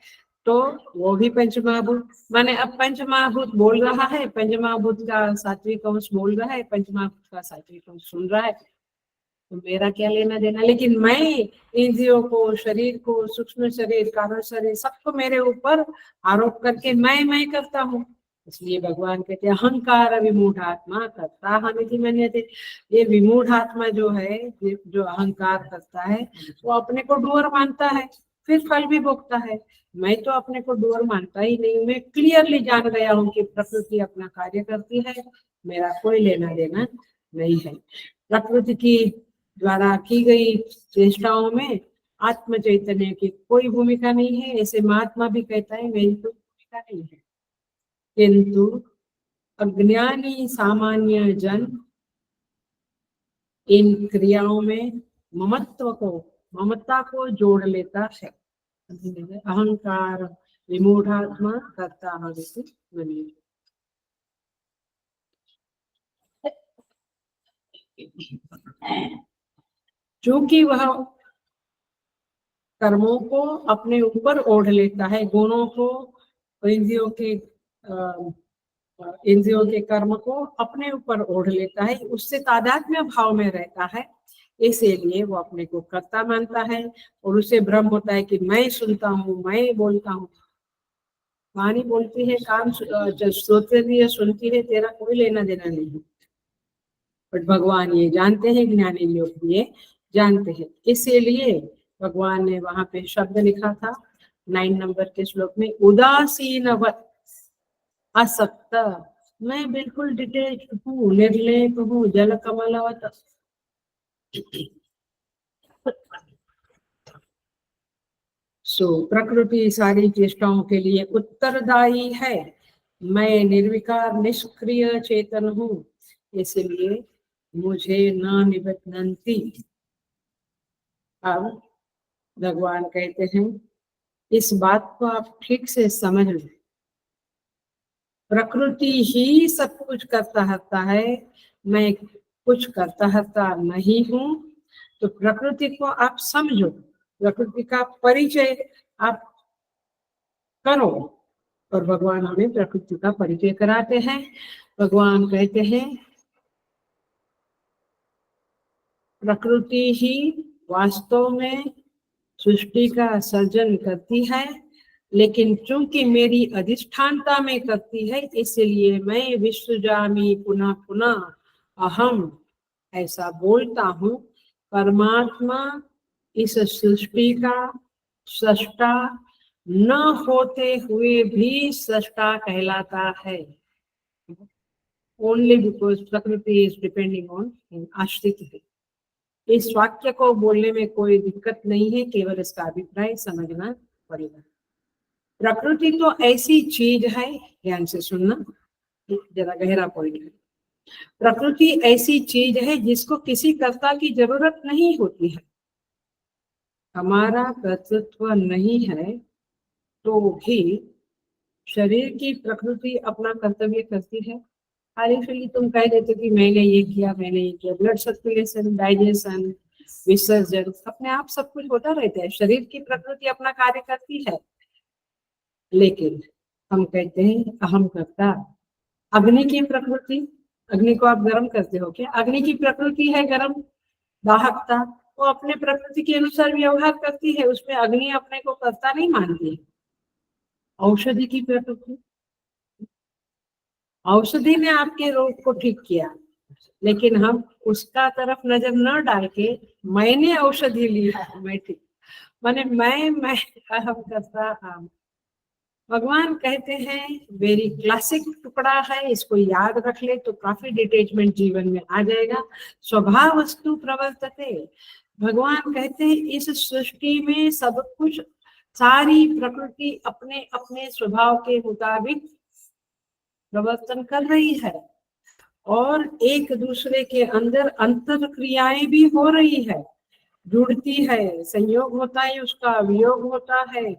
तो वो भी पंचमहाभूत। माने अब पंचमहाभूत बोल रहा है, पंचमहाभूत का सात्विक अंश बोल रहा है, पंचमहाभूत का सात्विक अंश सुन रहा है, तो मेरा क्या लेना देना? लेकिन मैं इंद्रियों को, शरीर को, सूक्ष्म शरीर, कारण शरीर, सबको मेरे ऊपर आरोप करके मैं करता हूँ। इसलिए भगवान कहते हैं अहंकार विमूढ़ आत्मा करता हमिति मन्यते। ये विमूढ़ आत्मा जो है, जो अहंकार करता है, वो अपने को डूअर मानता है, फिर फल भी भोगता है। मैं तो अपने को डूअर मानता ही नहीं, मैं क्लियरली जान गया हूँ कि प्रकृति अपना कार्य करती है, मेरा कोई लेना देना नहीं है। प्रकृति की द्वारा की गई चेष्टाओं में आत्म चैतन्य की कोई भूमिका नहीं है। ऐसे महात्मा भी कहता है मेरी कोई भूमिका नहीं है, किंतु अज्ञानी सामान्य जन इन क्रियाओं में ममता को जोड़ लेता है। अहंकार विमूढ़ात्मा करता है। चूंकि वह कर्मों को अपने ऊपर ओढ़ लेता है, गुणों को, इंद्रियों के कर्म को अपने ऊपर ओढ़ लेता है, उससे तादात्म्य भाव में रहता है, इसीलिए वो अपने को कर्ता मानता है और उसे भ्रम होता है कि मैं सुनता हूँ, मैं बोलता हूँ। वाणी बोलती है, कान सोचते भी है, सुनती है, तेरा कोई लेना देना नहीं। बट भगवान ये जानते हैं, ज्ञानी लोग ये जानते हैं, इसीलिए भगवान ने वहां पे शब्द लिखा था 9 नंबर के श्लोक में, उदासीनवत् असक्त, मैं बिल्कुल डिटेच हूँ, निर्लेप हूँ, जल कमलवत। प्रकृति सारी चेष्टाओं के लिए उत्तरदायी है, मैं निर्विकार निष्क्रिय चेतन हूँ, इसलिए मुझे न निबध्नन्ति। अब भगवान कहते हैं इस बात को आप ठीक से समझ लो, प्रकृति ही सब कुछ करता रहता है, मैं कुछ करता रहता नहीं हूँ। तो प्रकृति को आप समझो, प्रकृति का परिचय आप करो। और भगवान हमें प्रकृति का परिचय कराते हैं। भगवान कहते हैं प्रकृति ही वास्तव में सृष्टि का सर्जन करती है, लेकिन चूंकि मेरी अधिष्ठानता में करती है, इसलिए मैं विश्वजामी पुनः पुनः अहम ऐसा बोलता हूँ। परमात्मा इस सृष्टि का सृष्टा न होते हुए भी सृष्टा कहलाता है। ओनली बिकॉज प्रकृति इज डिपेंडिंग ऑन, आश्रित है। इस वाक्य को बोलने में कोई दिक्कत नहीं है, केवल इसका अभिप्राय समझना पड़ेगा। प्रकृति तो ऐसी चीज है, ध्यान से सुनना, जरा गहरा पॉइंट है। प्रकृति ऐसी चीज है जिसको किसी कर्ता की जरूरत नहीं होती है। हमारा कर्तृत्व नहीं है तो भी शरीर की प्रकृति अपना कर्तव्य करती है। हाली तुम कह देते कि मैंने ये किया, मैंने ये किया, ब्लड सर्कुलेशन, डाइजेशन, विसर्जन, अपने आप सब कुछ होता रहता है। शरीर की प्रकृति अपना कार्य करती है, लेकिन हम कहते हैं अहम कर्ता। अग्नि की प्रकृति, अग्नि को आप गर्म करते हो क्या? अग्नि की प्रकृति है गर्म, दाहकता, वो अपने प्रकृति के अनुसार व्यवहार करती है, उसमें अग्नि अपने को कर्ता नहीं मानती है। औषधि की प्रकृति, औषधि ने आपके रोग को ठीक किया, लेकिन हम उसका तरफ नजर न डाल के मैंने औषधि ली, मैं ठीक, माने मैं अहम करता हम। भगवान कहते हैं वेरी क्लासिक टुकड़ा है, इसको याद रख ले तो काफी डिटेचमेंट जीवन में आ जाएगा। स्वभाव वस्तु प्रवर्तते। भगवान कहते हैं इस सृष्टि में सब कुछ, सारी प्रकृति अपने अपने स्वभाव के मुताबिक प्रवर्तन कर रही है, और एक दूसरे के अंदर अंतर क्रियाएं भी हो रही है, जुड़ती है, संयोग होता है, उसका वियोग होता है,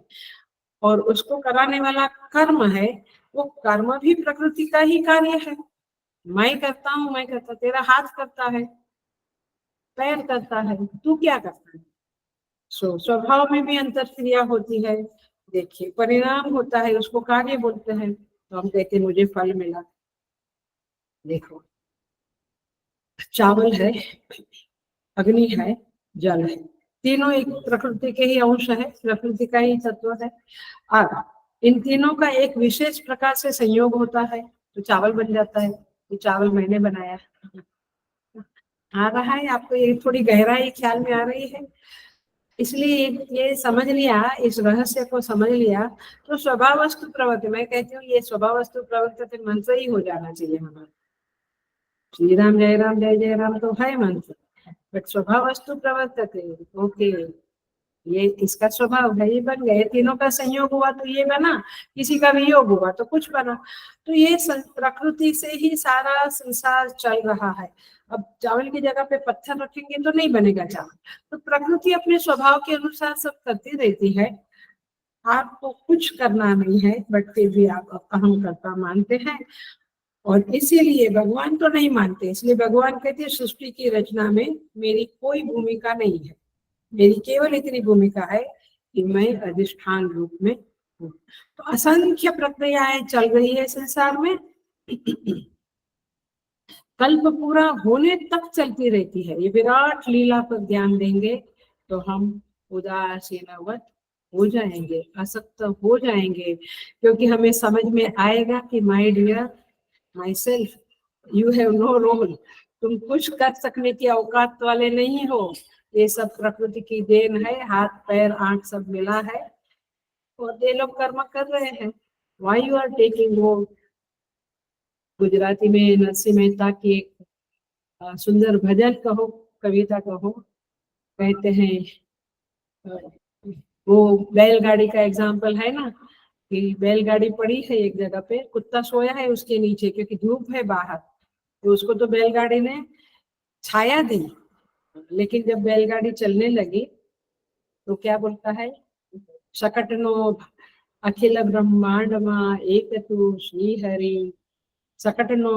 और उसको कराने वाला कर्म है, वो कर्म भी प्रकृति का ही कार्य है। मैं करता हूँ, मैं करता, तेरा हाथ करता है, पैर करता है, तू क्या करता है? स्वभाव में भी अंतर क्रिया होती है। देखिए परिणाम होता है, उसको कार्य बोलते हैं। तो हम कहते हैं मुझे फल मिला। देखो चावल है, अग्नि है, जल है, तीनों एक प्रकृति के ही अंश है, प्रकृति का ही तत्व है। और इन तीनों का एक विशेष प्रकार से संयोग होता है तो चावल बन जाता है। ये चावल मैंने बनाया, आ रहा है आपको? ये थोड़ी गहराई ख्याल में आ रही है? इसलिए ये समझ लिया, इस रहस्य को समझ लिया तो स्वभाव वस्तु प्रवृत्ति, मैं कहती हूँ ये स्वभाव वस्तु प्रवृत्ति मंत्र ही हो जाना चाहिए हमारा। श्री राम जय राम जय जय राम तो है मंत्र, बट स्वभाव वस्तु प्रवर्तते, ओके, ये इसका स्वभाव है, ये बन गए, तीनों का संयोग हुआ तो ये बना, किसी का वियोग हुआ तो कुछ बना। तो ये प्रकृति से ही सारा संसार चल रहा है। अब चावल की जगह पे पत्थर रखेंगे तो नहीं बनेगा चावल। तो प्रकृति अपने स्वभाव के अनुसार सब करती रहती है, आपको कुछ करना नहीं है, बट फिर भी आप अहम कर्ता मानते हैं। और इसीलिए भगवान तो नहीं मानते, इसलिए भगवान कहते हैं सृष्टि की रचना में मेरी कोई भूमिका नहीं है, मेरी केवल इतनी भूमिका है कि मैं अधिष्ठान रूप में हूँ। तो असंख्य प्रक्रियाएं चल रही है संसार में, कल्प पूरा होने तक चलती रहती है। ये विराट लीला पर ध्यान देंगे तो हम उदासीनवत हो जाएंगे, असक्त हो जाएंगे, क्योंकि हमें समझ में आएगा कि my dear myself, you have no role, तुम कुछ कर सकने की औकात वाले नहीं हो, ये सब प्रकृति की देन है, हाथ पैर आंख सब मिला है और ये लोग कर्म कर रहे हैं। व्हाई यू आर टेकिंग वो, गुजराती में नरसिंह मेहता की एक सुंदर भजन कहो, कविता कहो, कहते हैं वो बैलगाड़ी का एग्जाम्पल है ना, कि बैलगाड़ी पड़ी है एक जगह पे, कुत्ता सोया है उसके नीचे क्योंकि धूप है बाहर, तो उसको तो बैलगाड़ी ने छाया दी, लेकिन जब बैलगाड़ी चलने लगी तो क्या बोलता है, शकटनो अखिल ब्रह्मांड मा एक तू श्री हरि, सकटनो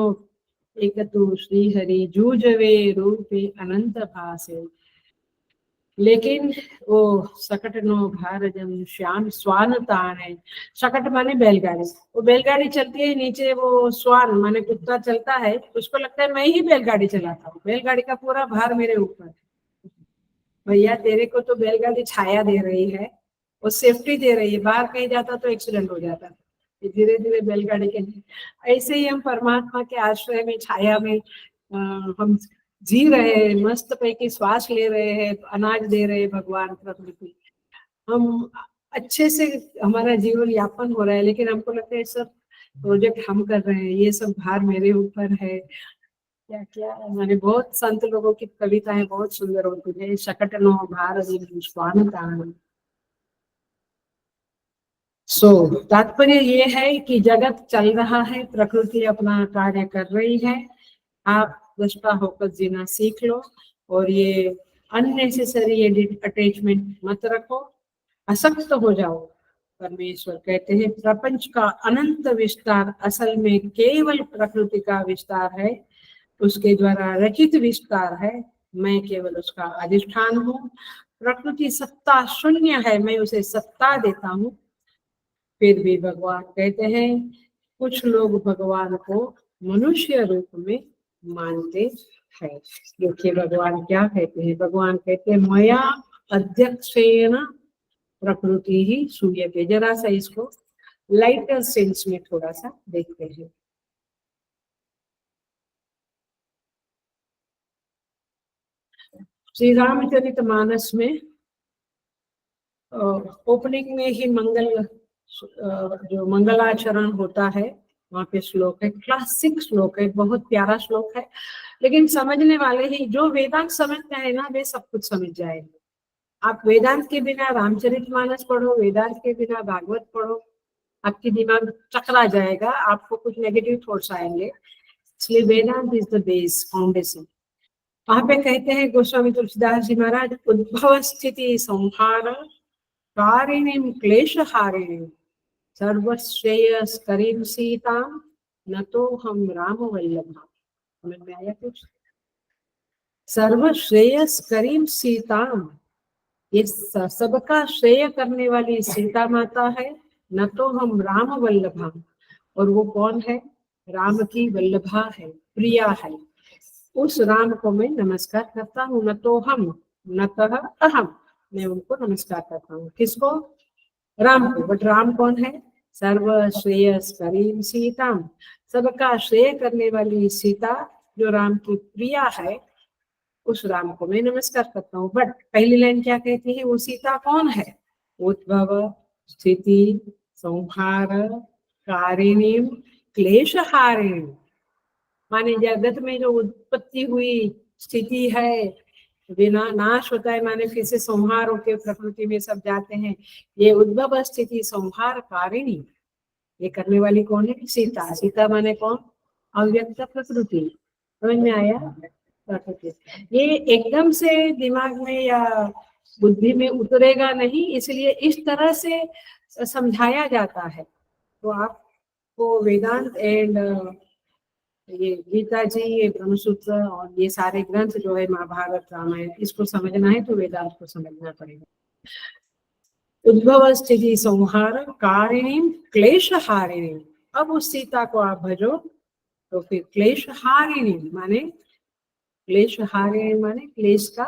एक तू श्री हरि, जूझवे रूपे अनंत भासे। लेकिन वो सकट नो भारजम श्याम स्वान तान है। सकट माने बैलगाड़ी, वो बैलगाड़ी चलती है, नीचे वो स्वान माने कुत्ता चलता है, उसको लगता है मैं ही बैलगाड़ी चलाता हूँ, बैलगाड़ी का पूरा भार मेरे ऊपर। भैया तेरे को तो बैलगाड़ी छाया दे रही है, वो सेफ्टी दे रही है, बाहर कहीं जाता तो एक्सीडेंट हो जाता। धीरे धीरे बैलगाड़ी के ऐसे ही हम परमात्मा के आश्रय में, छाया में हम जी रहे हैं, मस्त पैकी श्वास ले रहे हैं, अनाज दे रहे हैं भगवान प्रकृति, हम अच्छे से हमारा जीवन यापन हो रहा है। लेकिन हमको लगता है सब प्रोजेक्ट हम कर रहे हैं, ये सब भार मेरे ऊपर है। क्या क्या मैंने बहुत संत लोगों की कविताएं बहुत सुंदर होती है। शकट नो भार स्वान तान। सो तात्पर्य ये है कि जगत चल रहा है, प्रकृति अपना कार्य कर रही है, आप दृष्टा होकर जीना सीख लो, और ये अननेसेसरी अटैचमेंट मत रखो, असक्त हो जाओ। परमेश्वर कहते हैं प्रपंच का अनंत विस्तार असल में केवल प्रकृति का विस्तार है, उसके द्वारा रचित विस्तार है, मैं केवल उसका अधिष्ठान हूँ। प्रकृति सत्ता शून्य है, मैं उसे सत्ता देता हूँ। फिर भी भगवान कहते हैं कुछ लोग भगवान को मनुष्य रूप में मानते हैं। देखिए भगवान क्या कहते हैं, भगवान कहते हैं मया अध्यक्षेण प्रकृति ही सूयते। जरा सा इसको लाइटर सेंस में थोड़ा सा देखते हैं। श्री रामचरित मानस में ओपनिंग में ही मंगल जो मंगलाचरण होता है वहाँ पे श्लोक है, क्लासिक श्लोक है, बहुत प्यारा श्लोक है, लेकिन समझने वाले ही जो वेदांत समझते हैं ना वे सब कुछ समझ जाएंगे। आप वेदांत के बिना रामचरितमानस पढ़ो, वेदांत के बिना भागवत पढ़ो, आपकी दिमाग चकरा जाएगा, आपको कुछ नेगेटिव थॉट्स आएंगे। इसलिए वेदांत इज द बेस, फाउंडेशन। वहां पे कहते हैं गोस्वामी तुलसीदास जी महाराज, उद्भव स्थिति संहार कारिणीम क्लेश हारिणी सर्वश्रेयस्करीं सीता न तो हम राम वल्लभा। समझ में आया कुछ? सर्वश्रेयस्करीं सीता, ये सबका श्रेय करने वाली सीता माता है, न तो हम राम वल्लभा, और वो कौन है? राम की वल्लभा है, प्रिया है, उस राम को मैं नमस्कार करता हूँ। न तो हम, न तह अहम, मैं उनको नमस्कार करता हूँ। किसको? राम को। बट राम कौन है? सर्व श्रेयस्करीं सीता, सबका श्रेय करने वाली सीता जो राम की प्रिया है, उस राम को मैं नमस्कार करता हूँ। बट पहली लाइन क्या कहती है? वो सीता कौन है? उद्भव स्थिति संहार कारिणी क्लेश हारिणी, माने जगत में जो उत्पत्ति हुई स्थिति है, बिना नाश होता है, माने फिर से संहार होके प्रकृति में सब जाते हैं, ये उद्भव स्थिति संहार कारिणी, ये करने वाली कौन है? सीता। सीता माने कौन? अव्यक्त प्रकृति। समझ में आया? प्रकृति ये एकदम से दिमाग में या बुद्धि में उतरेगा नहीं, इसलिए इस तरह से समझाया जाता है। तो आपको वेदांत एंड ये गीता जी, ये ब्रह्मसूत्र और ये सारे ग्रंथ जो है महाभारत रामायण, इसको समझना है तो वेदांत को समझना पड़ेगा। उद्भव स्थिति संहार कारिणी क्लेश हारिणी, अब उस सीता को आप भजो तो फिर क्लेश हारिणी माने, क्लेश हारिणी माने क्लेश का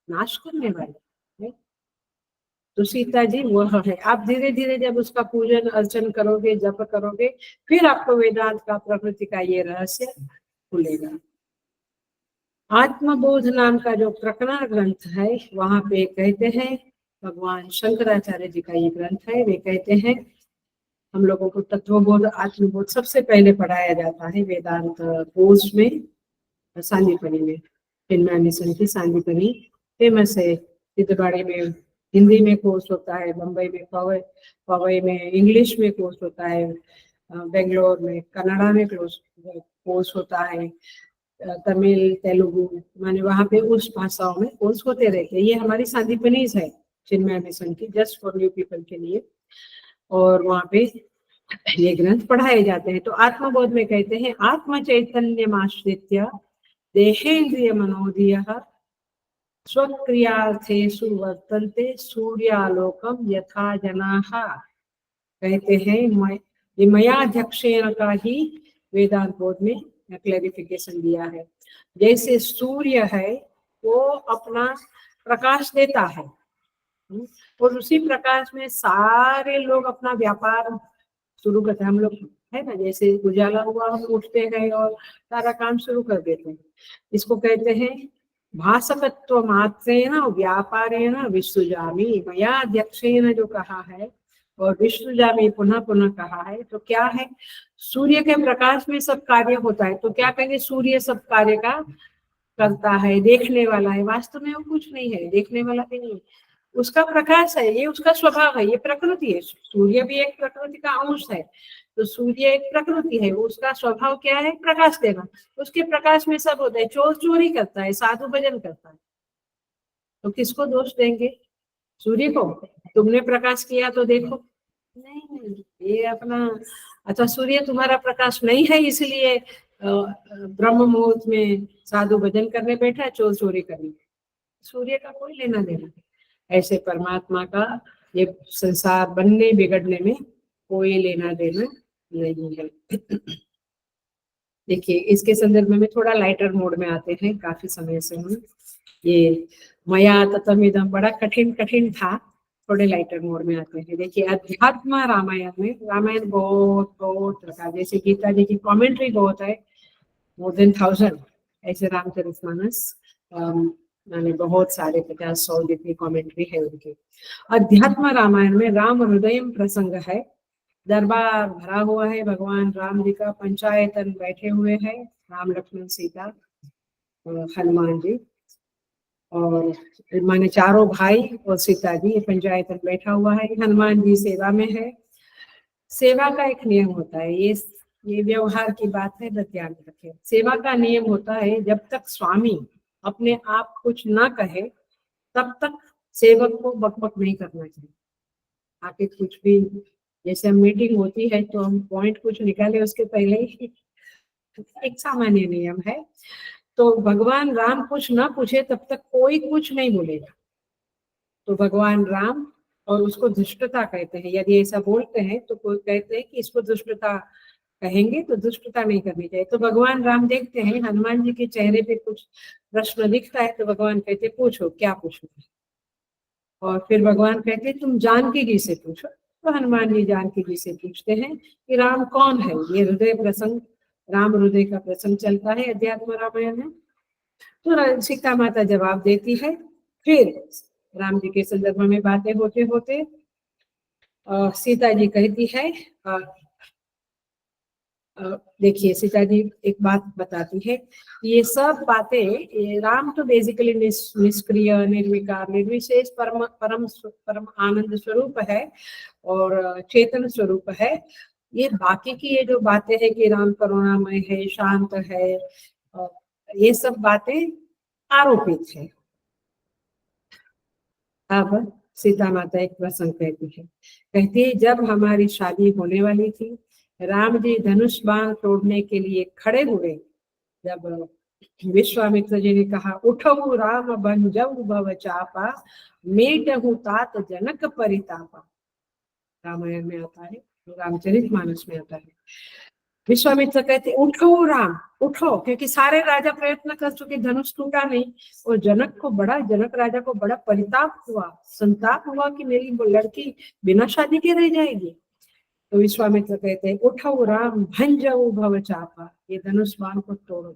नाश करने वाले। तो सीता जी वह है। आप धीरे धीरे जब उसका पूजन अर्चन करोगे, जप करोगे, फिर आपको वेदांत का, प्रकृति का ये रहस्य खुलेगा। आत्मबोध नाम का जो प्रकरण ग्रंथ है, वहां पे कहते हैं, भगवान शंकराचार्य जी का ये ग्रंथ है, वे कहते हैं हम लोगों को तत्वबोध, आत्मबोध सबसे पहले पढ़ाया जाता है वेदांत कोर्स में, सांदीपनी में। चिन्मय मिशन की सांदीपनी फेमस है। सिद्धबाड़ी में हिंदी में कोर्स होता है, बम्बई में पवई में इंग्लिश में कोर्स होता है, बेंगलोर में कन्नड़ा में कोर्स होता है, तमिल, तेलुगु, माने वहाँ पे उस भाषाओं में कोर्स होते रहते हैं। ये हमारी सांदीपनीज है चिन्मय मिशन की, जस्ट फॉर न्यू पीपल के लिए, और वहाँ पे ये ग्रंथ पढ़ाए जाते हैं। तो आत्मबोध में कहते हैं आत्म चैतन्यमाश्रित्य देहेन्द्रिय मनोधियः स्वक्रियार्थेषु वर्तन्ते सूर्यालोकम यथा जनाः। कहते हैं ये मयाध्यक्षेण का ही वेदांत बोध में क्लैरिफिकेशन दिया है। जैसे सूर्य है वो अपना प्रकाश देता है, और उसी प्रकाश में सारे लोग अपना व्यापार शुरू करते हैं। हम लोग है ना, जैसे उजाला हुआ हम उठते हैं और सारा काम शुरू कर देते हैं। इसको कहते हैं भासकत्व मात्रेण व्यापारेण विश्वजामी। मया अध्यक्षेण जो कहा है और विश्वजामी पुनः पुनः कहा है, तो क्या है, सूर्य के प्रकाश में सब कार्य होता है। तो क्या कहेंगे, सूर्य सब कार्य का करता है, देखने वाला है। वास्तव में वो कुछ नहीं है, देखने वाला भी नहीं, उसका प्रकाश है, ये उसका स्वभाव है, ये प्रकृति है। सूर्य भी एक प्रकृति का अंश है। तो सूर्य एक प्रकृति है, उसका स्वभाव क्या है, प्रकाश देना। उसके प्रकाश में सब होता है। चोर चोरी करता है, साधु भजन करता है, तो किसको दोष देंगे, सूर्य को? तुमने प्रकाश किया तो देखो, नहीं, ये अपना, अच्छा सूर्य तुम्हारा प्रकाश नहीं है इसलिए ब्रह्म मुहूर्त में साधु भजन करने बैठा, चोर चोरी करने, सूर्य का कोई लेना देना। ऐसे परमात्मा का ये संसार बनने बिगड़ने में कोई लेना देना नहीं है। देखिए इसके संदर्भ में थोड़ा लाइटर मोड में आते हैं। काफी समय से हम ये मया ततमिदम बड़ा कठिन कठिन था, थोड़े लाइटर मोड में आते हैं। देखिए अध्यात्म रामायण में, रामायण बहुत बहुत रखा, जैसे गीता जी की कमेंट्री बहुत है, more than 1000, ऐसे रामचरितमानस मैंने बहुत सारे 50-100 जितनी कमेंट्री है उनकी। अध्यात्म रामायण में राम हृदय प्रसंग है, दरबार भरा हुआ है, भगवान राम जी का पंचायतन बैठे हुए हैं, राम लक्ष्मण सीता हनुमान जी, और माने चारों भाई और सीता जी, ये पंचायतन बैठा हुआ है। हनुमान जी सेवा में है। सेवा का एक नियम होता है, ये व्यवहार की बात है, ध्यान रखें। सेवा का नियम होता है जब तक स्वामी अपने आप कुछ ना कहे तब तक सेवक को बकबक नहीं करना चाहिए। आके कुछ भी, जैसे मीटिंग होती है तो हम पॉइंट कुछ निकाले उसके पहले ही, एक सामान्य नियम है। तो भगवान राम कुछ ना पूछे तब तक कोई कुछ नहीं बोलेगा। तो भगवान राम, और उसको दुष्टता कहते हैं, यदि ऐसा बोलते हैं तो कोई कहते हैं कि इसको दुष्टता कहेंगे, तो दुष्टता नहीं करनी चाहिए। तो भगवान राम देखते हैं हनुमान जी के चेहरे पे कुछ प्रश्न दिखता है, तो भगवान कहते पूछो, क्या पूछना है? और फिर भगवान कहते तुम जानकी जी से पूछो। तो हनुमान जी जानकी जी से पूछते हैं कि राम कौन है। ये हृदय प्रसंग, राम हृदय का प्रसंग चलता है अध्यात्म रामायण में। तो सीता माता जवाब देती है। फिर राम जी के संदर्भ में बातें होते होते सीता जी कहती है, देखिए सीता जी एक बात बताती है, ये सब बातें, ये राम तो बेसिकली निष्क्रिय, निर्विकार, निर्विशेष परम परम परम आनंद स्वरूप है और चेतन स्वरूप है। ये बाकी की ये जो बातें हैं कि राम करुणामय है, शांत है, ये सब बातें आरोपित है। अब सीता माता एक प्रसंग कहती है, जब हमारी शादी होने वाली थी, राम जी धनुष बाण तोड़ने के लिए खड़े हुए। जब विश्वामित्र जी ने कहा उठो राम बन जाऊ भव चापा, मेटहु तात जनक परितापा, रामायण में आता है, रामचरितमानस में आता है। विश्वामित्र कहते उठो राम, उठो, क्योंकि सारे राजा प्रयत्न कर चुके, धनुष टूटा नहीं। और जनक राजा को बड़ा परिताप हुआ, संताप हुआ कि मेरी लड़की बिना शादी के रह जाएगी। तो विश्वामित्र कहते हैं उठो राम भंजऊ भव चापा, ये धनुष बाण को तोड़ो।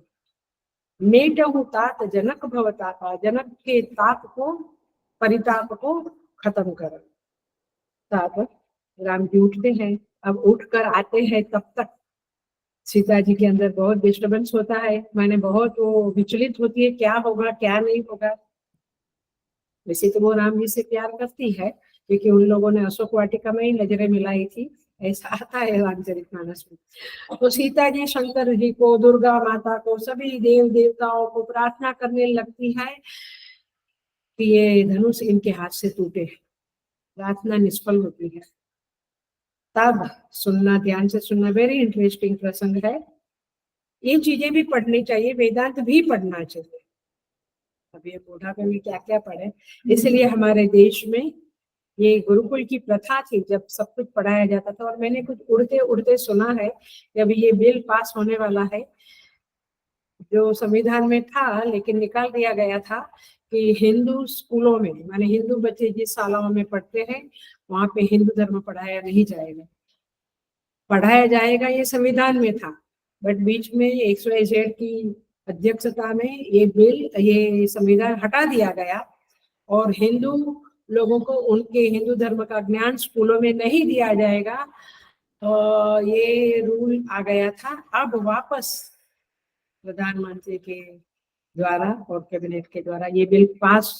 मेटहु तात जनक भव तापा, जनक के ताप को, परिताप को खत्म करो। तब राम जी उठते हैं। अब उठकर आते हैं, तब तक सीता जी के अंदर बहुत डिस्टर्बेंस होता है, मैंने बहुत वो विचलित होती है, क्या होगा क्या नहीं होगा। वैसे तो वो राम जी से प्यार करती है, क्योंकि उन लोगों ने अशोक वाटिका में ही नजरें मिलाई थी ऐसा आता है रामचरितमानस में। तो सीता जी शंकर जी को, दुर्गा माता को, सभी देव देवताओं को प्रार्थना करने लगती है कि ये धनुष इनके हाथ से टूटे। प्रार्थना निष्फल होती है। तब सुनना, ध्यान से सुनना, वेरी इंटरेस्टिंग प्रसंग है। ये चीजें भी पढ़नी चाहिए, वेदांत भी पढ़ना चाहिए। अब ये बुढ़ापे में क्या क्या पढ़े, इसलिए हमारे देश में ये गुरुकुल की प्रथा थी, जब सब कुछ पढ़ाया जाता था। और मैंने कुछ उड़ते उड़ते सुना है कि अभी ये बिल पास होने वाला है, जो संविधान में था लेकिन निकाल दिया गया था, कि हिंदू स्कूलों में, माने हिंदू बच्चे जिस शालाओं में पढ़ते हैं वहां पे हिंदू धर्म पढ़ाया नहीं जाएगा। पढ़ाया जाएगा ये संविधान में था, बट बीच में XYZ की अध्यक्षता में ये बिल, ये संविधान हटा दिया गया और हिंदू लोगों को उनके हिंदू धर्म का ज्ञान स्कूलों में नहीं दिया जाएगा। तो ये रूल आ गया था। अब वापस प्रधानमंत्री के द्वारा और कैबिनेट के द्वारा ये बिल पास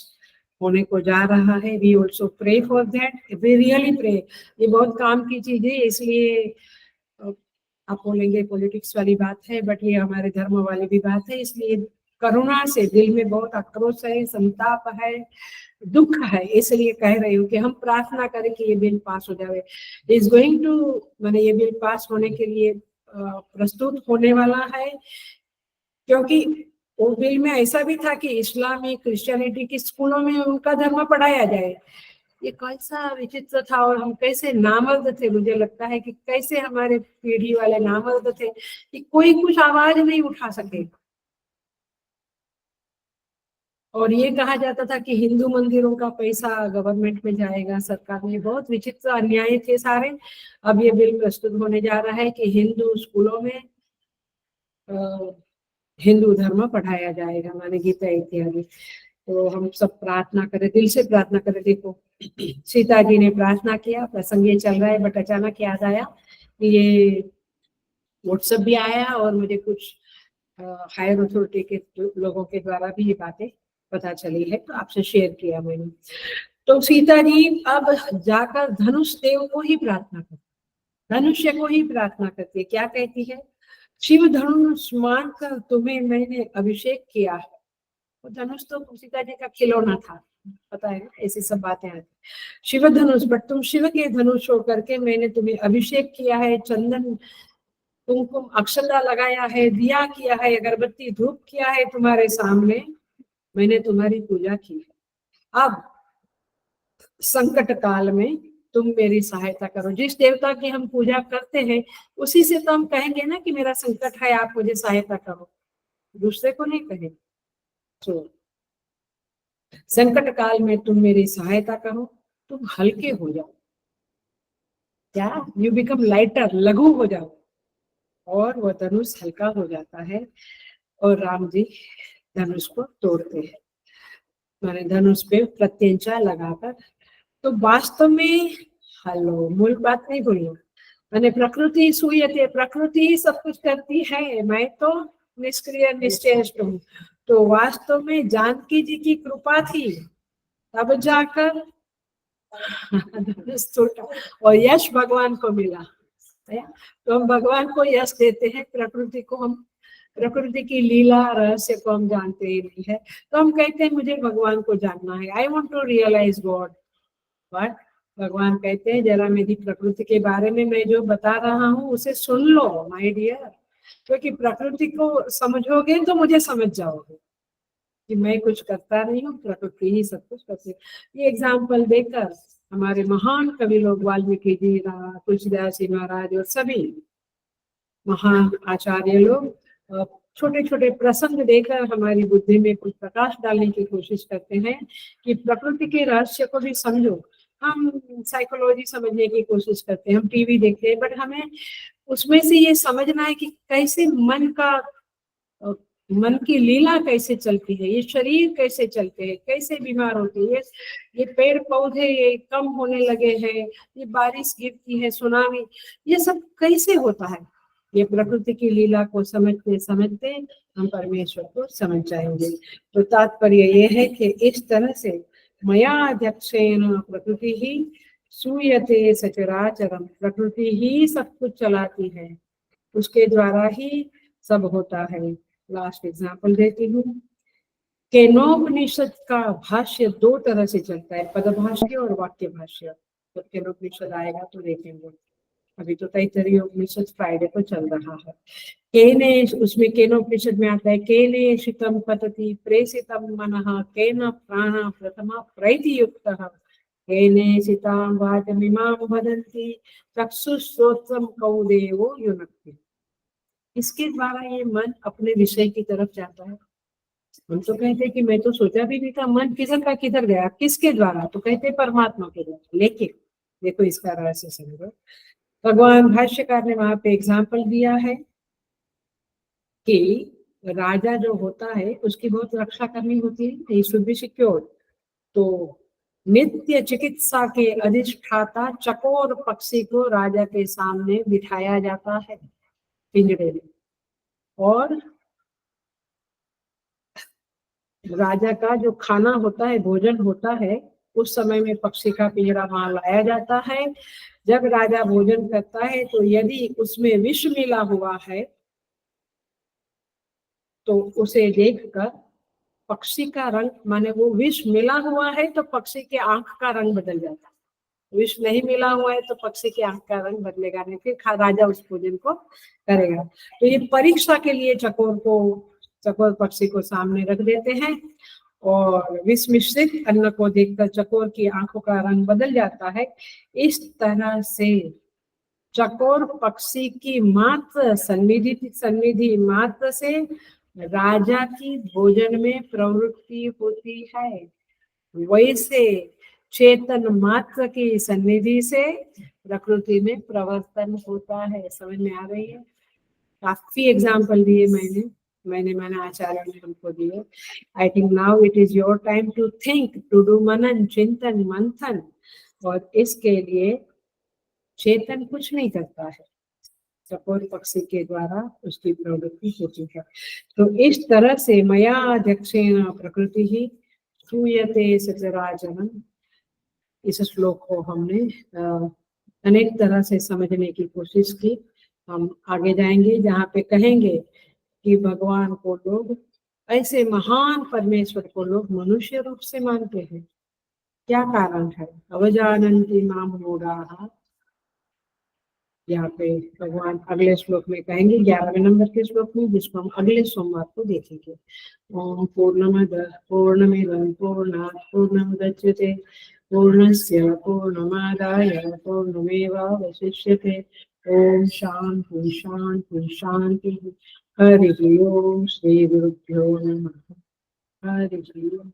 होने को जा रहा है। We also pray for that, we really pray. ये बहुत काम की चीज है, इसलिए आप बोलेंगे पॉलिटिक्स वाली बात है, बट ये हमारे धर्म वाली भी बात है। इसलिए करुणा से दिल में बहुत आक्रोश है, संताप है, दुख है, इसलिए कह रही हूँ कि हम प्रार्थना करें कि ये बिल पास हो जाए। इज गोइंग टू, मैंने ये बिल पास होने के लिए प्रस्तुत होने वाला है, क्योंकि वो बिल में ऐसा भी था कि इस्लामी क्रिश्चियनिटी की स्कूलों में उनका धर्म पढ़ाया जाए। ये कैसा विचित्र था, और हम कैसे नामर्द थे। मुझे लगता है कि कैसे हमारे पीढ़ी वाले नामर्द थे कि कोई कुछ आवाज नहीं उठा सके। और ये कहा जाता था कि हिंदू मंदिरों का पैसा गवर्नमेंट में जाएगा, सरकार में। बहुत विचित्र अन्याय थे सारे। अब ये बिल प्रस्तुत होने जा रहा है कि हिंदू स्कूलों में हिंदू धर्म पढ़ाया जाएगा, माने गीता इत्यादि। तो हम सब प्रार्थना करें, दिल से प्रार्थना करें। देखो सीता जी ने प्रार्थना किया, प्रसंग ये चल रहा है, बट अचानक याद आया कि ये व्हाट्सएप भी आया और मुझे कुछ हायर अथॉरिटी के लोगों के द्वारा भी ये बातें पता चली है, तो आपसे शेयर किया मैंने। तो सीता जी अब जाकर धनुष देव को ही प्रार्थना करती, धनुष्य को ही प्रार्थना करती है। क्या कहती है? शिव धनुष मानकर तुम्हें मैंने अभिषेक किया है। वो धनुष तो सीता जी का खिलौना था, पता है ना, ऐसी सब बातें आती। शिव धनुष, बट तुम शिव के धनुष होकर के मैंने तुम्हें अभिषेक किया है, चंदन कुमकुम अक्षता लगाया है, दिया किया है, अगरबत्ती धूप किया है तुम्हारे सामने, मैंने तुम्हारी पूजा की है। अब संकट काल में तुम मेरी सहायता करो। जिस देवता की हम पूजा करते हैं उसी से तो हम कहेंगे ना कि मेरा संकट है, आप मुझे सहायता करो, दूसरे को नहीं कहेंगे। तो संकट काल में तुम मेरी सहायता करो, तुम हल्के हो जाओ। क्या? यू बिकम लाइटर, लघु हो जाओ। और वह धनुष हल्का हो जाता है और राम जी धनुष को तोड़ते हैं, मैंने धनुष पे प्रत्यंचा लगाकर। तो वास्तव में, हेलो, मूल बात नहीं भूलना, मैंने प्रकृति सूयते, प्रकृति ही सब कुछ करती है, मैं तो निष्क्रिय निश्चेष्ट हूँ। तो वास्तव में जानकी जी की कृपा थी, तब जाकर धनुष टूटा और यश भगवान को मिला। तो हम भगवान को यश देते हैं, प्रकृति को हम, प्रकृति की लीला रहस्य को हम जानते ही नहीं है। तो हम कहते हैं मुझे भगवान को जानना है, I want to realise God. But भगवान कहते हैं जरा मेरी प्रकृति के बारे में मैं जो बता रहा हूँ उसे सुन लो माय डियर, क्योंकि प्रकृति को समझोगे तो मुझे समझ जाओगे कि मैं कुछ करता नहीं हूँ, प्रकृति ही सब कुछ करती है। ये एग्जाम्पल देकर हमारे महान कवि लोग, वाल्मीकि जी, तुलसीदास जी महाराज और सभी महान आचार्य लोग छोटे छोटे प्रसंग देकर हमारी बुद्धि में कुछ प्रकाश डालने की कोशिश करते हैं कि प्रकृति के रहस्य को भी समझो। हम साइकोलॉजी समझने की कोशिश करते हैं, हम टीवी देखते हैं, बट हमें उसमें से ये समझना है कि कैसे मन की लीला कैसे चलती है, ये शरीर कैसे चलते हैं, कैसे बीमार होते हैं, ये पेड़ पौधे ये कम होने लगे हैं, ये बारिश गिरती है, सुनामी, ये सब कैसे होता है। ये प्रकृति की लीला को समझते समझते हम परमेश्वर को समझ जाएंगे। तो तात्पर्य ये है कि इस तरह से मया अध्यक्षेन प्रकृति ही सूयते सचराचरम, प्रकृति ही सब कुछ चलाती है, उसके द्वारा ही सब होता है। लास्ट एग्जाम्पल देती हूँ। केनोपनिषद का भाष्य दो तरह से चलता है, पदभाष्य और वाक्य भाष्य। तो केनोपनिषद आएगा तो देखेंगे, अभी तो तैत्तरीय उपनिषद फ्राइडे को चल रहा है। केने, उसमें केनोपनिषद में आता है, केने शितम पतति प्रेषितम मनः केन प्राण प्रथमा प्रैति युक्तः केने सितां वाचमिमां वदन्ति चक्षुश्रोत्रम कौ देवो युनक्ति। इसके द्वारा ये मन अपने विषय की तरफ जाता है। हम तो कहते हैं कि मैं तो सोचा भी नहीं था, मन किधर का किधर गया, किसके द्वारा? तो कहते परमात्मा के द्वारा। लेकिन देखो इसका रहस्य समझो। भगवान भाष्यकार ने वहां पे एग्जाम्पल दिया है कि राजा जो होता है उसकी बहुत रक्षा करनी होती है, ही शुड बी सिक्योर। तो नित्य चिकित्सा के अधिष्ठाता चकोर पक्षी को राजा के सामने बिठाया जाता है पिंजरे में, और राजा का जो खाना होता है, भोजन होता है, उस समय में पक्षी का पिंजरा वहां लाया जाता है। जब राजा भोजन करता है तो यदि उसमें विष मिला हुआ है तो उसे देखकर पक्षी का रंग, माने वो विष मिला हुआ है तो पक्षी के आंख का रंग बदल जाता है, विष नहीं मिला हुआ है तो पक्षी के आंख का रंग बदलेगा नहीं, फिर राजा उस भोजन को करेगा। तो ये परीक्षा के लिए चकोर पक्षी को सामने रख देते हैं, और विष मिश्रित अन्न को देखकर चकोर की आंखों का रंग बदल जाता है। इस तरह से चकोर पक्षी की मात्र सन्निधि मात्र से राजा की भोजन में प्रवृत्ति होती है, वैसे चेतन मात्र की सन्निधि से प्रकृति में प्रवर्तन होता है। समझ में आ रही है? काफी एग्जाम्पल दिए मैंने आचार्य ने हमको दिए। I think now it is your time to think, to do मनन, चिंतन, मंथन। और इसके लिए चेतन कुछ नहीं करता है, चकोर पक्षी के द्वारा उसकी प्रवृत्ति होती है। तो इस तरह से मया अध्यक्षेण प्रकृति ही श्रूयते सचराचरम, इस श्लोक को हमने अनेक तरह से समझने की कोशिश की। हम आगे जाएंगे जहाँ पे कहेंगे कि भगवान को लोग, ऐसे महान परमेश्वर को लोग मनुष्य रूप से मानते हैं, क्या कारण है? अवजानन्ति मां मूढ़ाः, यहाँ पे भगवान अगले श्लोक में कहेंगे, 11वें नंबर के श्लोक में, जिसको हम अगले सोमवार को देखेंगे। ओम पूर्णमिदं पूर्णात् पूर्णमुदच्यते पूर्णस्य पूर्णमादाय पूर्णमेवावशिष्यते। ओम शांति शांति शांति। हरि ओम। श्री गुरुभ्यो नमः। हरि ओम।